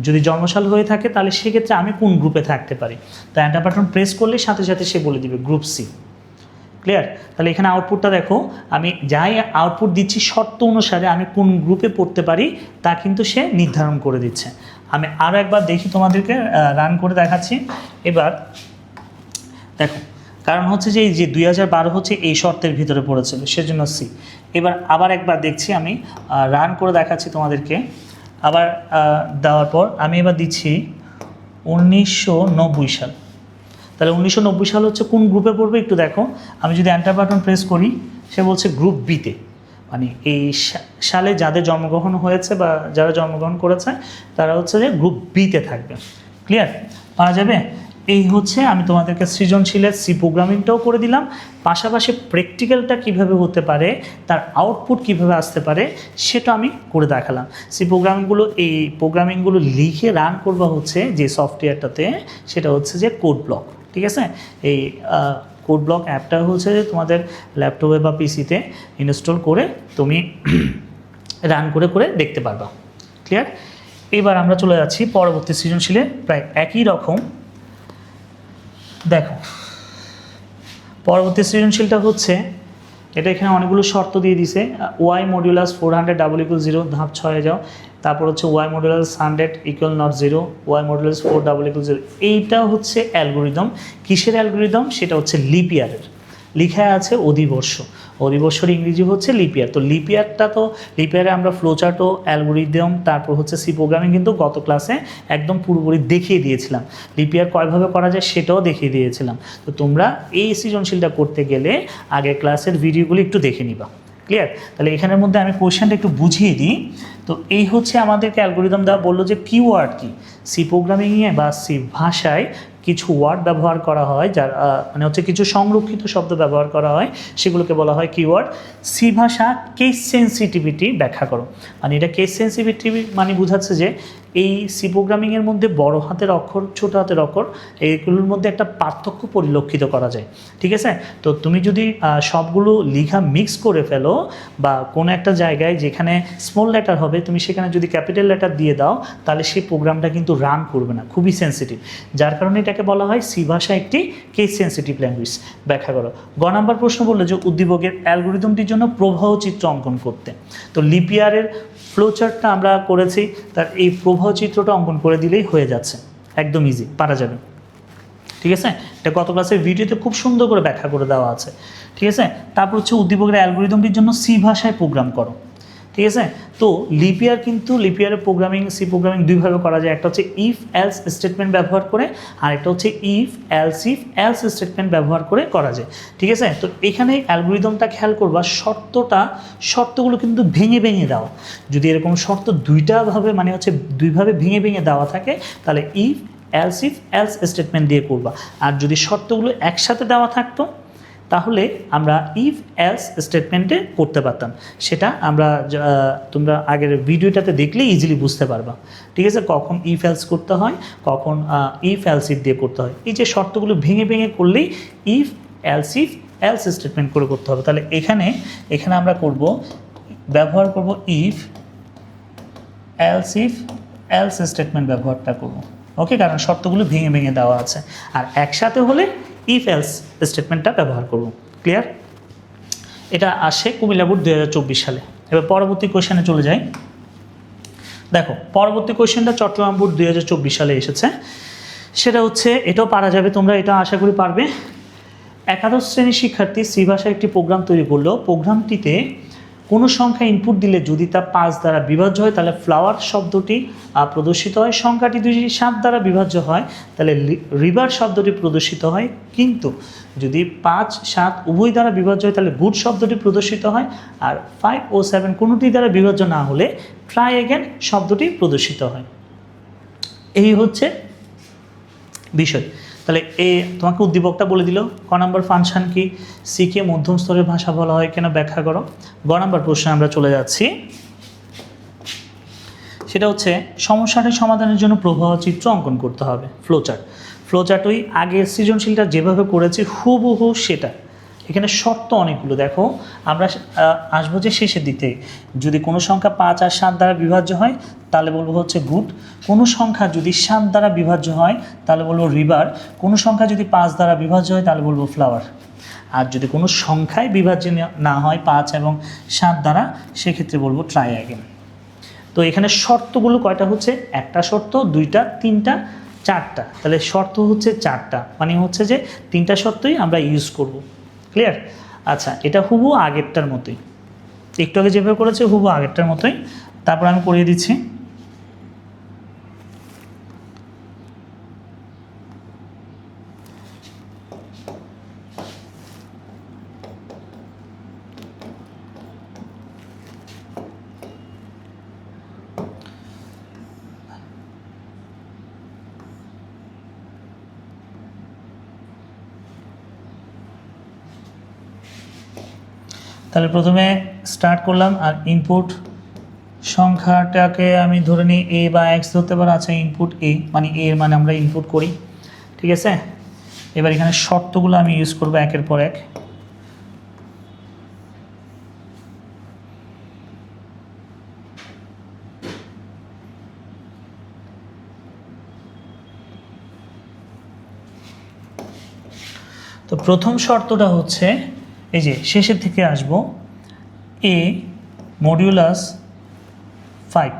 A: যদি জন্মসাল হয়ে থাকে তাহলে সেক্ষেত্রে আমি কোন গ্রুপে থাকতে পারি। তো এন্টার বাটন প্রেস করলে সাথে সাথে সে বলে দিবে গ্রুপ সি। ক্লিয়ার? তাহলে এখানে আউটপুটটা দেখো, আমি যাই আউটপুট দিচ্ছি শর্ত অনুসারে আমি কোন গ্রুপে পড়তে পারি তা কিন্তু সে নির্ধারণ করে দিচ্ছে। আমি আরও একবার দেখি, তোমাদেরকে রান করে দেখাচ্ছি। এবার দেখো, কারণ হচ্ছে যে এই যে 2012 হচ্ছে এই শর্তের ভিতরে পড়েছিল, সেজন্য সি। এবার আবার একবার দেখছি, আমি রান করে দেখাচ্ছি তোমাদেরকে। আবার দেওয়ার পর আমি এবার দিচ্ছি 1990 সাল। তাহলে 1990 সাল হচ্ছে কোন গ্রুপে পড়বে একটু দেখো। আমি যদি এন্টার বাটন প্রেস করি, সে বলছে গ্রুপ বিতে, মানে এই সালে যাদের জন্মগ্রহণ হয়েছে বা যারা জন্মগ্রহণ করেছে তারা হচ্ছে যে গ্রুপ বিতে থাকবে। ক্লিয়ার? পাওয়া যাবে? এই হচ্ছে আমি তোমাদেরকে সৃজনশীলের সি প্রোগ্রামিংটাও করে দিলাম, পাশাপাশি প্র্যাকটিক্যালটা কিভাবে হতে পারে, তার আউটপুট কিভাবে আসতে পারে সেটা আমি করে দেখালাম। সি প্রোগ্রামিংগুলো লিখে রান করবা হচ্ছে যে সফটওয়্যারটাতে, সেটা হচ্ছে যে কোড ব্লক। ঠিক আছে? এই কোড ব্লক অ্যাপটা হচ্ছে যে তোমাদের ল্যাপটপে বা পিসিতে ইনস্টল করে তুমি রান করে করে দেখতে পারবা। ক্লিয়ার? এবার আমরা চলে যাচ্ছি পরবর্তী সৃজনশীলে, প্রায় একই রকম। দেখো পরবর্তী সৃজনশীলটা হচ্ছে এটা, এখানে অনেকগুলো শর্ত দিয়ে দিছে। ওয়াই মডিউলাস 400 = 0, ধাপ 6 যাও। তারপর হচ্ছে Y modulus 100 = not 0, Y modulus 4 = 0। এইটা হচ্ছে অ্যালগোরিদম। কিসের অ্যালগোরিদম? সেটা হচ্ছে লিপ ইয়ারের। লিখা আছে অধিবর্ষ, অধিবর্ষের ইংরেজি হচ্ছে লিপিয়ার। তো লিপিয়ারটা তো লিপিয়ারে আমরা ফ্লোচার্ট ও অ্যালগোরিদম তারপর হচ্ছে সি প্রোগ্রামিং কিন্তু গত ক্লাসে একদম পুরোপুরি দেখিয়ে দিয়েছিলাম। লিপিয়ার কয়ভাবে করা যায় সেটাও দেখিয়ে দিয়েছিলাম। তো তোমরা এই সৃজনশীলটা করতে গেলে আগের ক্লাসের ভিডিওগুলি একটু দেখে নিবা। ক্লিয়ার? তাহলে এখানের মধ্যে আমি কোয়েশ্চেনটা একটু বুঝিয়ে দিই। তো এই হচ্ছে আমাদেরকে অ্যালগোরিদম দেওয়া, বললো যে কিওয়ার্ড কি, সি প্রোগ্রামিংয়ে বা সি ভাষায় কিছু ওয়ার্ড ব্যবহার করা হয়, যার মানে হচ্ছে কিছু সংরক্ষিত শব্দ ব্যবহার করা হয়, সেগুলোকে বলা হয় কিওয়ার্ড। সি ভাষা কেস সেন্সিটিভিটি ব্যাখ্যা করো। মানে এটা কেস সেন্সিটিভিটি মানে বোঝাচ্ছে যে এই সি প্রোগ্রামিংয়ের মধ্যে বড় হাতের অক্ষর ছোট হাতের অক্ষর এইগুলোর মধ্যে একটা পার্থক্য পরিলক্ষিত করা যায়। ঠিক আছে? তো তুমি যদি সবগুলো লেখা মিক্স করে ফেলো বা কোনো একটা জায়গায় যেখানে স্মল লেটার হবে তুমি সেখানে যদি ক্যাপিটাল লেটার দিয়ে দাও, তাহলে সেই প্রোগ্রামটা কিন্তু রান করবে না, খুবই সেন্সিটিভ। যার কারণে এটাকে বলা হয় সি ভাষা একটি কেস সেন্সিটিভ ল্যাঙ্গুয়েজ। ব্যাখ্যা করো। গ নাম্বার প্রশ্ন বললো যে উদ্দীপকের অ্যালগোরিদমটির জন্য প্রবাহ চিত্র অঙ্কন করতে। তো লিপিয়ারের ফ্লোচার্টটা আমরা করেছি, তার এই প্রবাহ চিত্রটা অঙ্কন করে দিলেই হয়ে যাচ্ছে, একদম ইজি, পারা যাবে। ঠিক আছে? এটা গত ক্লাসের ভিডিওতে খুব সুন্দর করে ব্যাখ্যা করে দেওয়া আছে। ঠিক আছে? তারপর হচ্ছে উদ্দীপকের অ্যালগোরিদমটির জন্য সি ভাষায় প্রোগ্রাম করো। ঠিক আছে? তো লিপিয়ার কিন্তু লিপিয়ারের প্রোগ্রামিং সি প্রোগ্রামিং দুইভাবে করা যায়, একটা হচ্ছে ইফ এলস স্টেটমেন্ট ব্যবহার করে, আর একটা হচ্ছে ইফ এলস স্টেটমেন্ট ব্যবহার করে করা যায়। ঠিক আছে? তো এখানে অ্যালগোরিদমটা খেয়াল করবা, শর্তগুলো কিন্তু ভেঙে ভেঙে দেওয়া। যদি এরকম শর্ত দুইটাভাবে মানে হচ্ছে দুইভাবে ভেঙে ভেঙে দেওয়া থাকে, তাহলে ইফ এলস স্টেটমেন্ট দিয়ে করবা। আর যদি শর্তগুলো একসাথে দেওয়া থাকতো তাহলে আমরা ইফ এলস স্টেটমেন্টে করতে পারতাম। সেটা আমরা তোমরা আগের ভিডিওটাতে দেখলে ইজিলি বুঝতে পারবা। ঠিক আছে? কখন ইফ এলস করতে হয়, কখন ইফ এলস ইফ দিয়ে করতে হয়। এই যে শর্তগুলো ভেঙে ভেঙে করলেই ইফ এলস স্টেটমেন্ট করে করতে হবে। তাহলে এখানে আমরা ব্যবহার করব ইফ এলস স্টেটমেন্ট ব্যবহারটা করব। ওকে? কারণ শর্তগুলো ভেঙে ভেঙে দেওয়া আছে। আর একসাথে হলে ইফ এলস স্টেটমেন্টটা ব্যবহার করব। ক্লিয়ার? এটা আসে কুমিল্লা বোর্ড 2024 সালে। এবার পরবর্তী কোয়েশ্চেনে চলে যাই। দেখো পরবর্তী কোয়েশ্চেনটা চট্টগ্রাম বোর্ড 2024 সালে এসেছে। সেটা হচ্ছে, এটাও পারা যাবে, তোমরা এটা আশা করি পারবে। একাদশ শ্রেণীর শিক্ষার্থী সি ভাষায় একটি প্রোগ্রাম তৈরি করলো। প্রোগ্রামটিতে কোনো সংখ্যা ইনপুট দিলে যদি তা 5 দ্বারা বিভাজ্য হয় তাহলে ফ্লাওয়ার শব্দটি প্রদর্শিত হয়। সংখ্যাটি যদি 7 দ্বারা বিভাজ্য হয় তাহলে রিভার শব্দটি প্রদর্শিত হয়। কিন্তু যদি 5, 7 উভয় দ্বারা বিভাজ্য হয় তাহলে গুড শব্দটি প্রদর্শিত হয়। আর 5 ও 7 কোনোটি দ্বারা বিভাজ্য না হলে ট্রাই অ্যাগেন শব্দটি প্রদর্শিত হয়। এই হচ্ছে বিষয়। তাহলে তোমাকে উদ্দীপকটা বলে দিল। ক নাম্বার ফাংশন কি, সিকে মধ্যম স্তরের ভাষা বলা হয় কেন ব্যাখ্যা করো। গ নাম্বার প্রশ্নে আমরা চলে যাচ্ছি। সেটা হচ্ছে সমস্যাটি সমাধানের জন্য প্রবাহ চিত্র অঙ্কন করতে হবে। ফ্লোচার্ট ওই আগের সৃজনশীলটা যেভাবে করেছি হুবহু সেটা। এখানে শর্ত অনেকগুলো। দেখো আমরা আসবো যে শেষের দিকে, যদি কোনো সংখ্যা 5 আর 7 দ্বারা বিভাজ্য হয় তাহলে বলবো হচ্ছে গুড। কোনো সংখ্যা যদি 7 দ্বারা বিভাজ্য হয় তাহলে বলবো রিভার। কোনো সংখ্যা যদি 5 দ্বারা বিভাজ্য হয় তাহলে বলবো ফ্লাওয়ার। আর যদি কোনো সংখ্যায় বিভাজ্য না হয় 5 এবং 7 দ্বারা, সেক্ষেত্রে বলবো ট্রাই অ্যাগেন। তো এখানে শর্তগুলো কয়টা হচ্ছে, একটা শর্ত, দুইটা, তিনটা, চারটা। তাহলে শর্ত হচ্ছে 4টা, মানে হচ্ছে যে 3টা শর্তই আমরা ইউজ করব। ক্লিয়ার? আচ্ছা, এটা হুবহু আগেরটার মতোই, একটু আগে যেভাবে করেছে হুবহু আগেরটার মতোই। তারপর আমি করিয়ে দিচ্ছি। তাহলে প্রথমে স্টার্ট করলাম, আর ইনপুট সংখ্যাটাকে আমি ধরে নিই এ বা এক্স ধরতে পারি। আচ্ছা, ইনপুট এ মানে এর মানে আমরা ইনপুট করি। ঠিক আছে? এবার এখানে শর্তগুলো আমি ইউজ করব একের পর এক। তো প্রথম শর্তটা হচ্ছে এই যে শেষের থেকে আসব, এ মডিউলাস 5,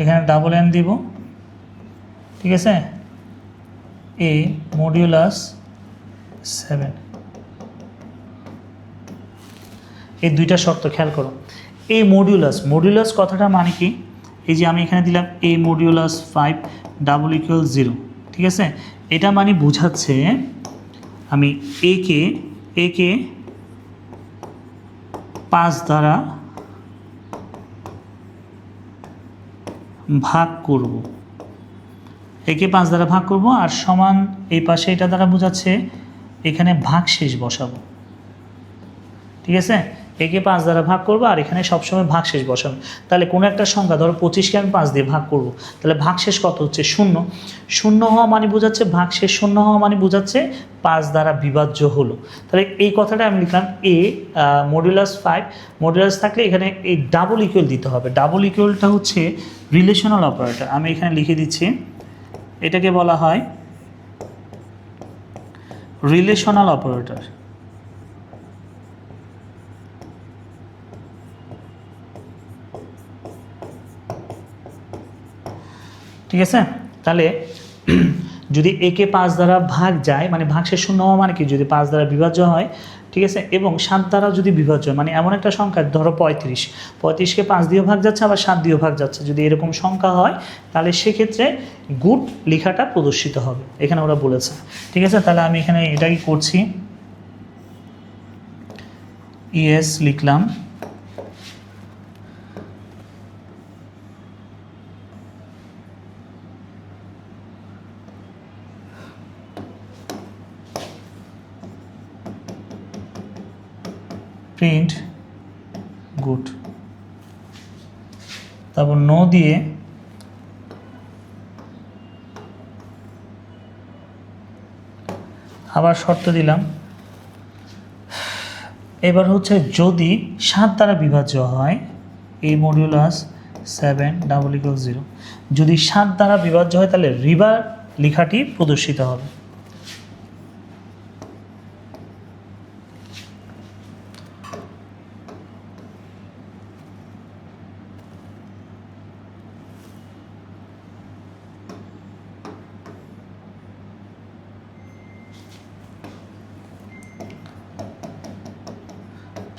A: এখানে ডাবল এন দিব। ঠিক আছে? এ মডিউলাস 7, এই দুইটা শর্ত খেয়াল করো। এ মডিউলাস কথাটা মানে কি, এই যে আমি এখানে দিলাম এ মডিউলাস 5 ডাবল ইকুয়াল 0, ঠিক আছে? এটা মানে বোঝাচ্ছে আমি একে 5 দ্বারা ভাগ করব, একে 5 দ্বারা ভাগ করব, আর সমান এই পাশে এটা দ্বারা বোঝাচ্ছে এখানে ভাগশেষ বসাবো, ঠিক আছে? একে 5 দ্বারা ভাগ করব আর এখানে সবসময় ভাগশেষ বসাবো। তাহলে কোনো একটা সংখ্যা ধরো 25কে আমি 5 দিয়ে ভাগ করব, তাহলে ভাগশেষ কত হচ্ছে? 0। 0 হওয়া মানে বোঝাচ্ছে ভাগশেষ 0 হওয়া মানে বোঝাচ্ছে 5 দ্বারা বিভাজ্য হলো। তাহলে এই কথাটা আমি লিখলাম এ মডিউলাস 5, মডিউলাস থাকলে এখানে এই ডাবল ইকুয়াল দিতে হবে। ডাবল ইকুয়ালটা হচ্ছে রিলেশনাল অপারেটর, আমি এখানে লিখে দিচ্ছি, এটাকে বলা হয় রিলেশনাল অপারেটর। ঠিক আছে? তাহলে যদি একে 5 দ্বারা ভাগ যায় মানে ভাগশেষ 0 হওয়া মানে কি, যদি 5 দ্বারা বিভাজ্য হয়, ঠিক আছে, এবং 7 দ্বারা যদি বিভাজ্য হয়, মানে এমন একটা সংখ্যা ধরো 35কে 5 দিয়েও ভাগ যাচ্ছে আবার 7 দিয়েও ভাগ যাচ্ছে, যদি এরকম সংখ্যা হয় তাহলে সেক্ষেত্রে গুড লেখাটা প্রদর্শিত হবে, এখানে ওরা বলেছে। ঠিক আছে? তাহলে আমি এখানে এটাই করছি, ইএস লিখলাম, প্রিন্ট গুড, তারপর নো দিয়ে আবার শর্ত দিলাম। এবার হচ্ছে যদি 7 দ্বারা বিভাজ্য হয়, এ মডিউলাস 7 ডাবল ইকুয়াল 0, যদি 7 দ্বারা বিভাজ্য হয় তাহলে রিভার লেখাটি প্রদর্শিত হবে।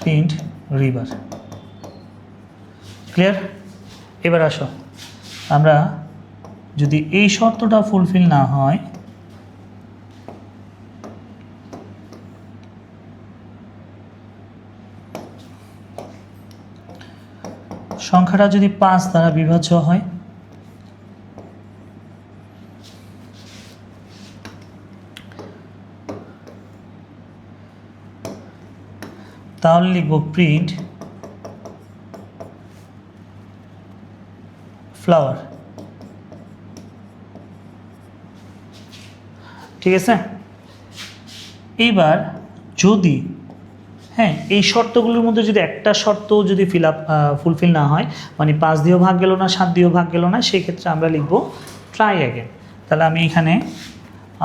A: Print river. ক্লিয়ার? এবার আসো, আমরা যদি এই শর্তটা ফুলফিল না হয়, সংখ্যাটা যদি 5 দ্বারা বিভাজ্য হয়, তাহলে লিখব প্রিন্ট ফ্লাওয়ার। ঠিক আছে? এইবার যদি এই শর্তগুলোর মধ্যে যদি একটা শর্ত যদি ফুলফিল না হয়, মানে 5 দিয়েও ভাগ গেল না 7 দিয়েও ভাগ গেল না, সেই ক্ষেত্রে আমরা লিখব ট্রাই অ্যাগেন। তাহলে আমি এখানে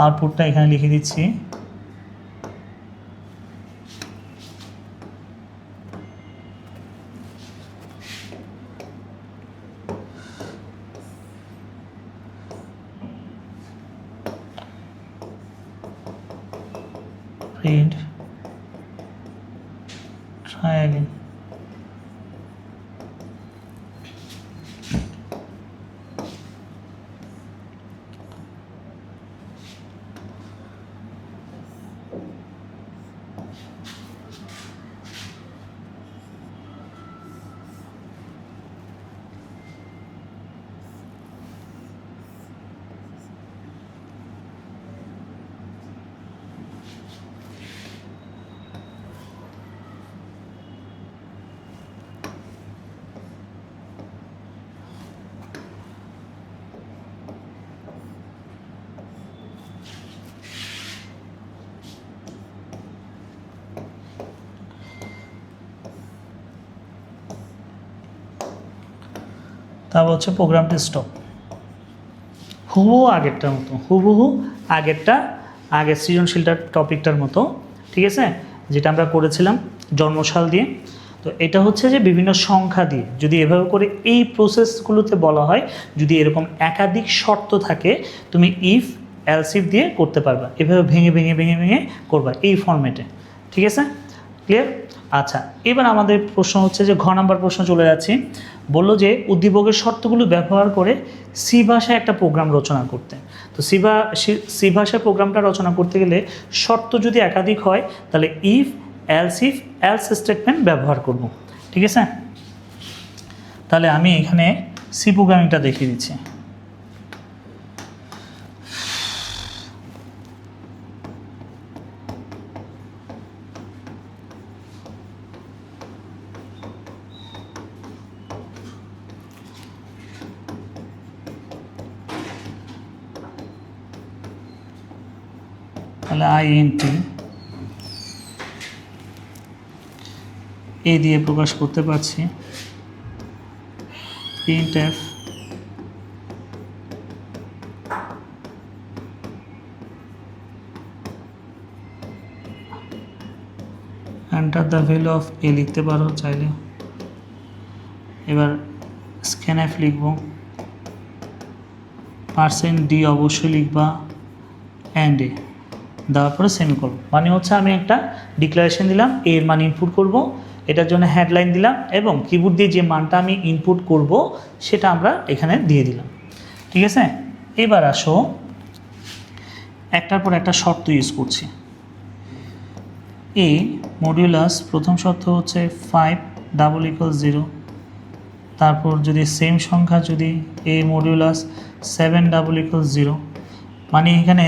A: আউটপুটটা এখানে লিখে দিচ্ছি, প্রিন্ট ট্রাই অ্যাগেন। তারপর হচ্ছে প্রোগ্রামটা স্টপ, হুবহু আগেরটার মতো, আগের সৃজনশীলটার টপিকটার মতো। ঠিক আছে? যেটা আমরা করেছিলাম জন্মসাল দিয়ে। তো এটা হচ্ছে যে বিভিন্ন সংখ্যা দিয়ে যদি এভাবে করে এই প্রসেসগুলোতে বলা হয়, যদি এরকম একাধিক শর্ত থাকে, তুমি ইফ এলসিফ দিয়ে করতে পারবা, এভাবে ভেঙে ভেঙে ভেঙে ভেঙে করবা এই ফরম্যাটে। ঠিক আছে, ক্লিয়ার? আচ্ছা, এবার আমাদের প্রশ্ন হচ্ছে যে ঘ নাম্বার প্রশ্ন চলে যাচ্ছি। বললো যে উদ্দীপকের শর্তগুলো ব্যবহার করে সি ভাষায় একটা প্রোগ্রাম রচনা করতে। তো সি ভাষায় প্রোগ্রামটা রচনা করতে গেলে শর্ত যদি একাধিক হয় তাহলে ইফ এলস স্টেটমেন্ট ব্যবহার করব। ঠিক আছে, তাহলে আমি এখানে সি প্রোগ্রামিংটা দেখিয়ে দিচ্ছি। তাহলে INT এ দিয়ে প্রকাশ করতে পারছি, printf enter the value of a লিখতে পারো চাইলে। এবার scanf লিখব, %d অবশ্যই লিখবা, অ্যান্ড এ দেওয়ার পরে সেমিকোলন। মানে হচ্ছে আমি একটা ডিক্লারেশন দিলাম, এর মান ইনপুট করব, এটার জন্য হেডলাইন দিলাম এবং কিবোর্ড দিয়ে যে মানটা আমি ইনপুট করব সেটা আমরা এখানে দিয়ে দিলাম। ঠিক আছে, এবার আসো একটার পর একটা শর্ত ইউজ করছি। এ মডিউলাস প্রথম শর্ত হচ্ছে 5 = 0, তারপর যদি সেম সংখ্যা যদি এ মডিউলাস 7 = 0, মানে এখানে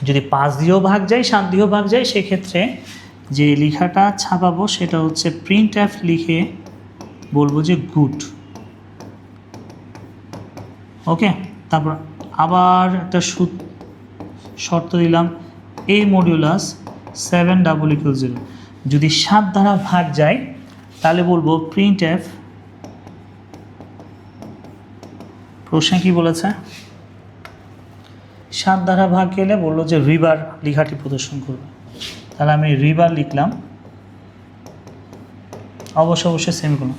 A: যদি 5 দিয়েও ভাগ যায় 7 দিয়েও ভাগ যায় সেক্ষেত্রে যে লেখাটা ছাপাবো সেটা হচ্ছে printf লিখে বলবো যে গুড। ওকে, তারপর আবার একটা শর্ত দিলাম এ মডিউলাস 7 = 0, যদি 7 দ্বারা ভাগ যায় তাহলে বলবো printf, প্রশ্নে কি বলেছে 7 দ্বারা ভাগ গেলে বললো যে রিবার লেখাটি প্রদর্শন করবে। তাহলে আমি রিবার লিখলাম, অবশ্যই সেমিকোলন।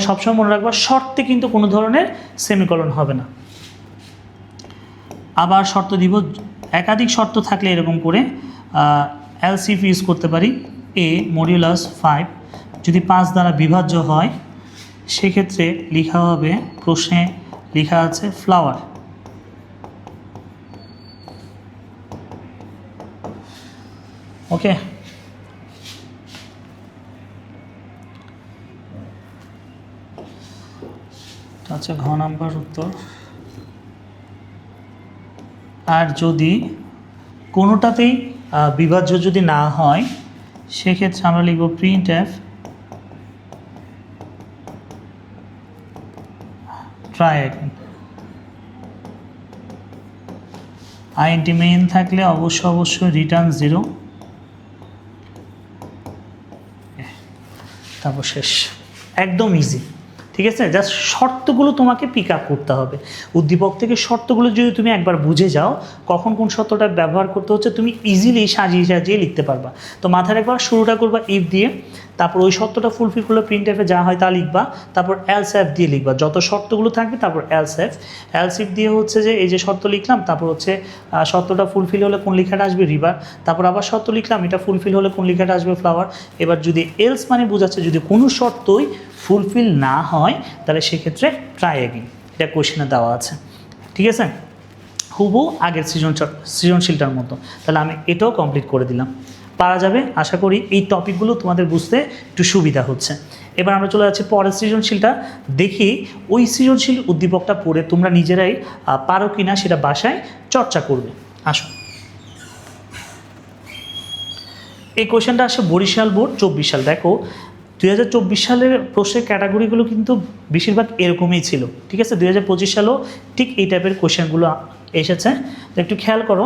A: সবসময় মনে রাখবা শর্তে কিন্তু কোনো ধরনের সেমিকোলন হবে না। আবার শর্ত দিব, একাধিক শর্ত থাকলে এরকম করে এলসিফ ইউজ করতে পারি। এ মডিউলাস 5 যদি 5 দ্বারা বিভাজ্য হয় সেক্ষেত্রে লেখা হবে, প্রশ্নে লেখা আছে ফ্লাওয়ার। ওকে, আচ্ছা ঘ নাম্বার উত্তর। আর যদি কোনোটাতেই বিভাজ্য যদি না হয় সেক্ষেত্রে আমরা লিখব printf try again। INT main থাকলে অবশ্যই রিটার্ন 0, তারপর শেষ। একদম ইজি। ঠিক আছে, জাস্ট শর্তগুলো তোমাকে পিক আপ করতে হবে। উদ্দীপক থেকে শর্তগুলো যদি তুমি একবার বুঝে যাও কখন কোন শর্তটা ব্যবহার করতে হচ্ছে তুমি ইজিলি সাজিয়ে লিখতে পারবা। তো মাথায় রাখবা শুরুটা করবা ইফ দিয়ে, তারপর ওই শর্তটা ফুলফিল করলে printf যা হয় তা লিখবা, তারপর এলসএফ দিয়ে লিখবা, যত শর্তগুলো থাকবে তারপর এলসিফ দিয়ে হচ্ছে যে এই যে শর্ত লিখলাম, তারপর হচ্ছে শর্তটা ফুলফিল হলে কোন লেখাটা আসবে রিভার, তারপর আবার শর্ত লিখলাম এটা ফুলফিল হলে কোন লেখাটা আসবে ফ্লাওয়ার। এবার যদি এলস মানে বোঝাচ্ছে যদি কোনো শর্তই ফুলফিল না হয় তাহলে সেক্ষেত্রে ট্রাই অ্যাগেইন, এটা কোশ্চেনে দেওয়া আছে। ঠিক আছে, হুবহু আগের সৃজনশীলটার মতো। তাহলে আমি এটাও কমপ্লিট করে দিলাম, পারা যাবে। আশা করি এই টপিকগুলো তোমাদের বুঝতে একটু সুবিধা হচ্ছে। এবার আমরা চলে যাচ্ছি পরের সৃজনশীলটা, দেখি ওই সৃজনশীল উদ্দীপকটা পড়ে তোমরা নিজেরাই পারো কিনা সেটা বাসায় চর্চা করবে। আসো, এই কোশ্চেনটা আসে বরিশাল বোর্ড 24 সাল। দেখো 2024 সালের প্রশ্নের ক্যাটাগরিগুলো কিন্তু বেশিরভাগ এরকমই ছিল। ঠিক আছে, 2025 সালেও ঠিক এই টাইপের কোশ্চেনগুলো এসেছে, তো একটু খেয়াল করো।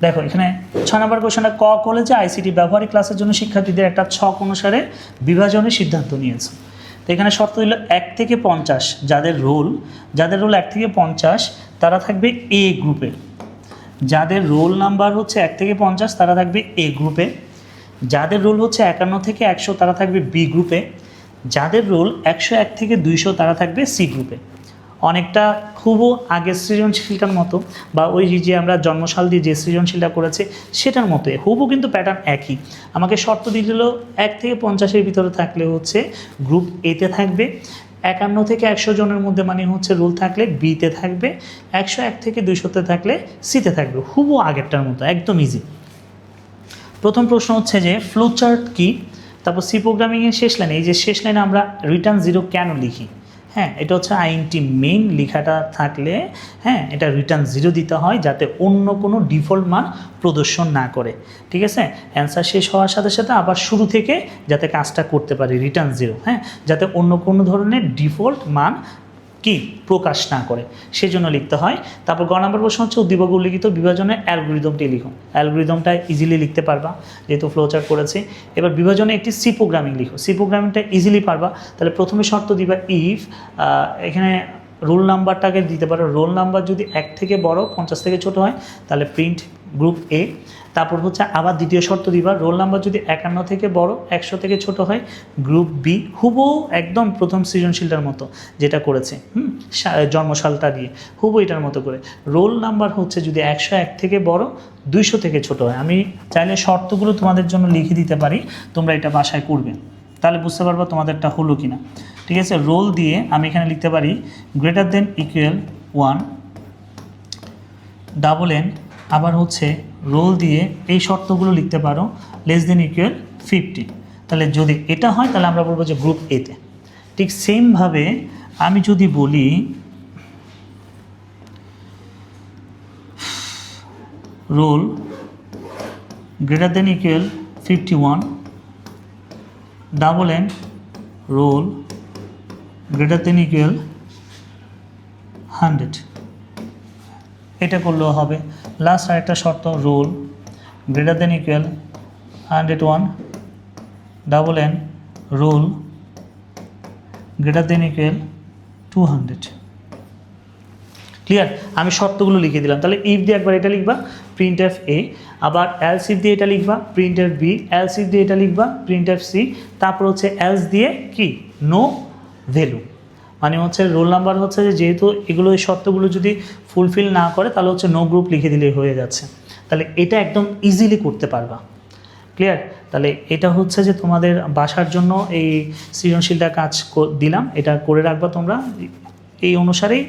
A: দেখো এখানে 6 নম্বর কোশ্চেনটা, ক কলেজে আইসিটি ব্যবহারিক ক্লাসের জন্য শিক্ষার্থীদের একটা ছক অনুসারে বিভাজনের সিদ্ধান্ত নিয়েছে। তো এখানে শর্ত দিল 1 থেকে 50, যাদের রোল 1 থেকে 50 তারা থাকবে এ গ্রুপে, যাদের রোল নাম্বার হচ্ছে 1 থেকে 50 তারা থাকবে এ গ্রুপে, যাদের রোল হচ্ছে 51 থেকে 100 তারা থাকবে বি গ্রুপে, যাদের রোল 101 থেকে 200 তারা থাকবে সি গ্রুপে। অনেকটা খুবও আগের সৃজনশীলটার মতো বা ওই যে আমরা জন্মসাল দিয়ে যে সৃজনশীলটা করেছে সেটার মতোই হুবহু, কিন্তু প্যাটার্ন একই। আমাকে শর্ত দিয়েছিল 1 থেকে 50-এর ভিতরে থাকলে হচ্ছে গ্রুপ এতে থাকবে, 51 থেকে 100 জনের মধ্যে মানে হচ্ছে রোল থাকলে বিতে থাকবে, 101 থেকে 200-তে থাকলে সিতে থাকবে, হুবহু আগেরটার মতো, একদম ইজি। প্রথম প্রশ্ন হচ্ছে যে ফ্লো চার্ট কী, তারপর সি প্রোগ্রামিংয়ের শেষ লাইনে, এই যে শেষ লাইনে আমরা রিটার্ন 0 কেন লিখি, হ্যাঁ এটা হচ্ছে আইএনটি মেইন লেখাটা থাকলে হ্যাঁ এটা রিটার্ন 0 দিতে হয় যাতে অন্য কোনো ডিফল্ট মান প্রদর্শন না করে, ঠিক আছে। অ্যান্সার শেষ হওয়ার সাথে সাথে আবার শুরু থেকে যাতে কাজটা করতে পারি রিটার্ন 0, হ্যাঁ যাতে অন্য কোনো ধরনের ডিফল্ট মান কি প্রকাশ না করে সেজন্য লিখতে হয়। তারপর গ নম্বর প্রশ্ন হচ্ছে উদ্দীপক উল্লিখিত বিভাজনের অ্যালগোরিদমটি লিখো। অ্যালগোরিদমটা ইজিলি লিখতে পারবা যেহেতু ফ্লোচার্ট করেছি। এবার বিভাজনে একটি সি প্রোগ্রামিং লিখো। সি প্রোগ্রামিংটা ইজিলি পারবা। তাহলে প্রথমে শর্ত দিবা ইফ, এখানে রোল নাম্বারটাকে দিতে পারো, রোল নাম্বার যদি 1 থেকে বড় 50 থেকে ছোট হয় তাহলে প্রিন্ট গ্রুপ এ। তারপর হচ্ছে আবার দ্বিতীয় শর্ত দিবা রোল নাম্বার যদি 51 থেকে বড় 100 থেকে ছোট হয় গ্রুপ বি, হুবহু একদম প্রথম সৃজনশীলটার মতো যেটা করেছে জন্মসালটা দিয়ে হুবহু এটার মতো করে। রোল নাম্বার হচ্ছে যদি 101 থেকে বড় 200 থেকে ছোট হয়। আমি চাইলে শর্তগুলো তোমাদের জন্য লিখে দিতে পারি, তোমরা এটা বাসায় করবে তাহলে বুঝতে পারবা তোমাদেরটা হলো কিনা, ঠিক আছে। রোল দিয়ে আমি এখানে লিখতে পারি greater than equal 1 double N, আবার হচ্ছে রোল দিয়ে এই শর্তগুলো লিখতে পারো লেস দেন ইকুয়াল 50। তাহলে যদি এটা হয় তাহলে আমরা বলবো যে গ্রুপ এতে। ঠিক সেমভাবে আমি যদি বলি roll greater than equal 51 double and roll greater than equal 100, এটা করলেও হবে। লাস্ট আরেকটা শর্ত roll greater than equal 101 double and roll greater than equal 200। Clear? আমি শর্তগুলো লিখে দিলাম। তাহলে ইফ দিয়ে একবার এটা লিখবা প্রিন্ট এফ এ, আবার এলস ইফ দিয়ে এটা লিখবা printf B, else if দিয়ে এটা লিখবা প্রিন্ট এফ সি, তারপর হচ্ছে এলস দিয়ে কি নো ভ্যালু, মানে হচ্ছে রোল নাম্বার হচ্ছে যে যেহেতু এগুলো এই শর্তগুলো যদি ফুলফিল না করে তাহলে হচ্ছে নো গ্রুপ লিখে দিলে হয়ে যাচ্ছে। তাহলে এটা একদম ইজিলি করতে পারবা। ক্লিয়ার? তাহলে এটা হচ্ছে যে তোমাদের বাসার জন্য এই সৃজনশীলটা কাজ দিলাম, এটা করে রাখবা তোমরা, এই অনুসারেই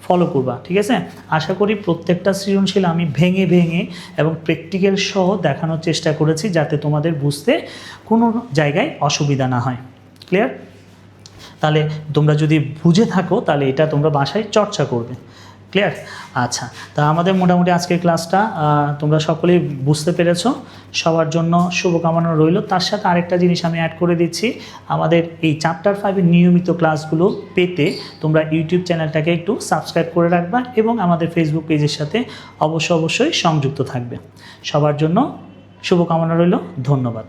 A: ফলো করবা, ঠিক আছে। আশা করি প্রত্যেকটা সৃজনশীল আমি ভেঙে ভেঙে এবং প্র্যাকটিক্যাল সহ দেখানোর চেষ্টা করেছি যাতে তোমাদের বুঝতে কোনো জায়গায় অসুবিধা না হয়। ক্লিয়ার? তাহলে তোমরা যদি বুঝে থাকো তাহলে এটা তোমরা বাসায় চর্চা করবে। ক্লিয়ার? আচ্ছা, তা আমাদের মোটামুটি আজকের ক্লাসটা তোমরা সকলেই বুঝতে পেরেছো, সবার জন্য শুভকামনা রইল। তার সাথে আরেকটা জিনিস আমি অ্যাড করে দিচ্ছি, আমাদের এই চ্যাপ্টার 5-এর নিয়মিত ক্লাসগুলো পেতে তোমরা ইউটিউব চ্যানেলটাকে একটু সাবস্ক্রাইব করে রাখবা এবং আমাদের ফেসবুক পেজের সাথে অবশ্যই সংযুক্ত থাকবে। সবার জন্য শুভকামনা রইল, ধন্যবাদ।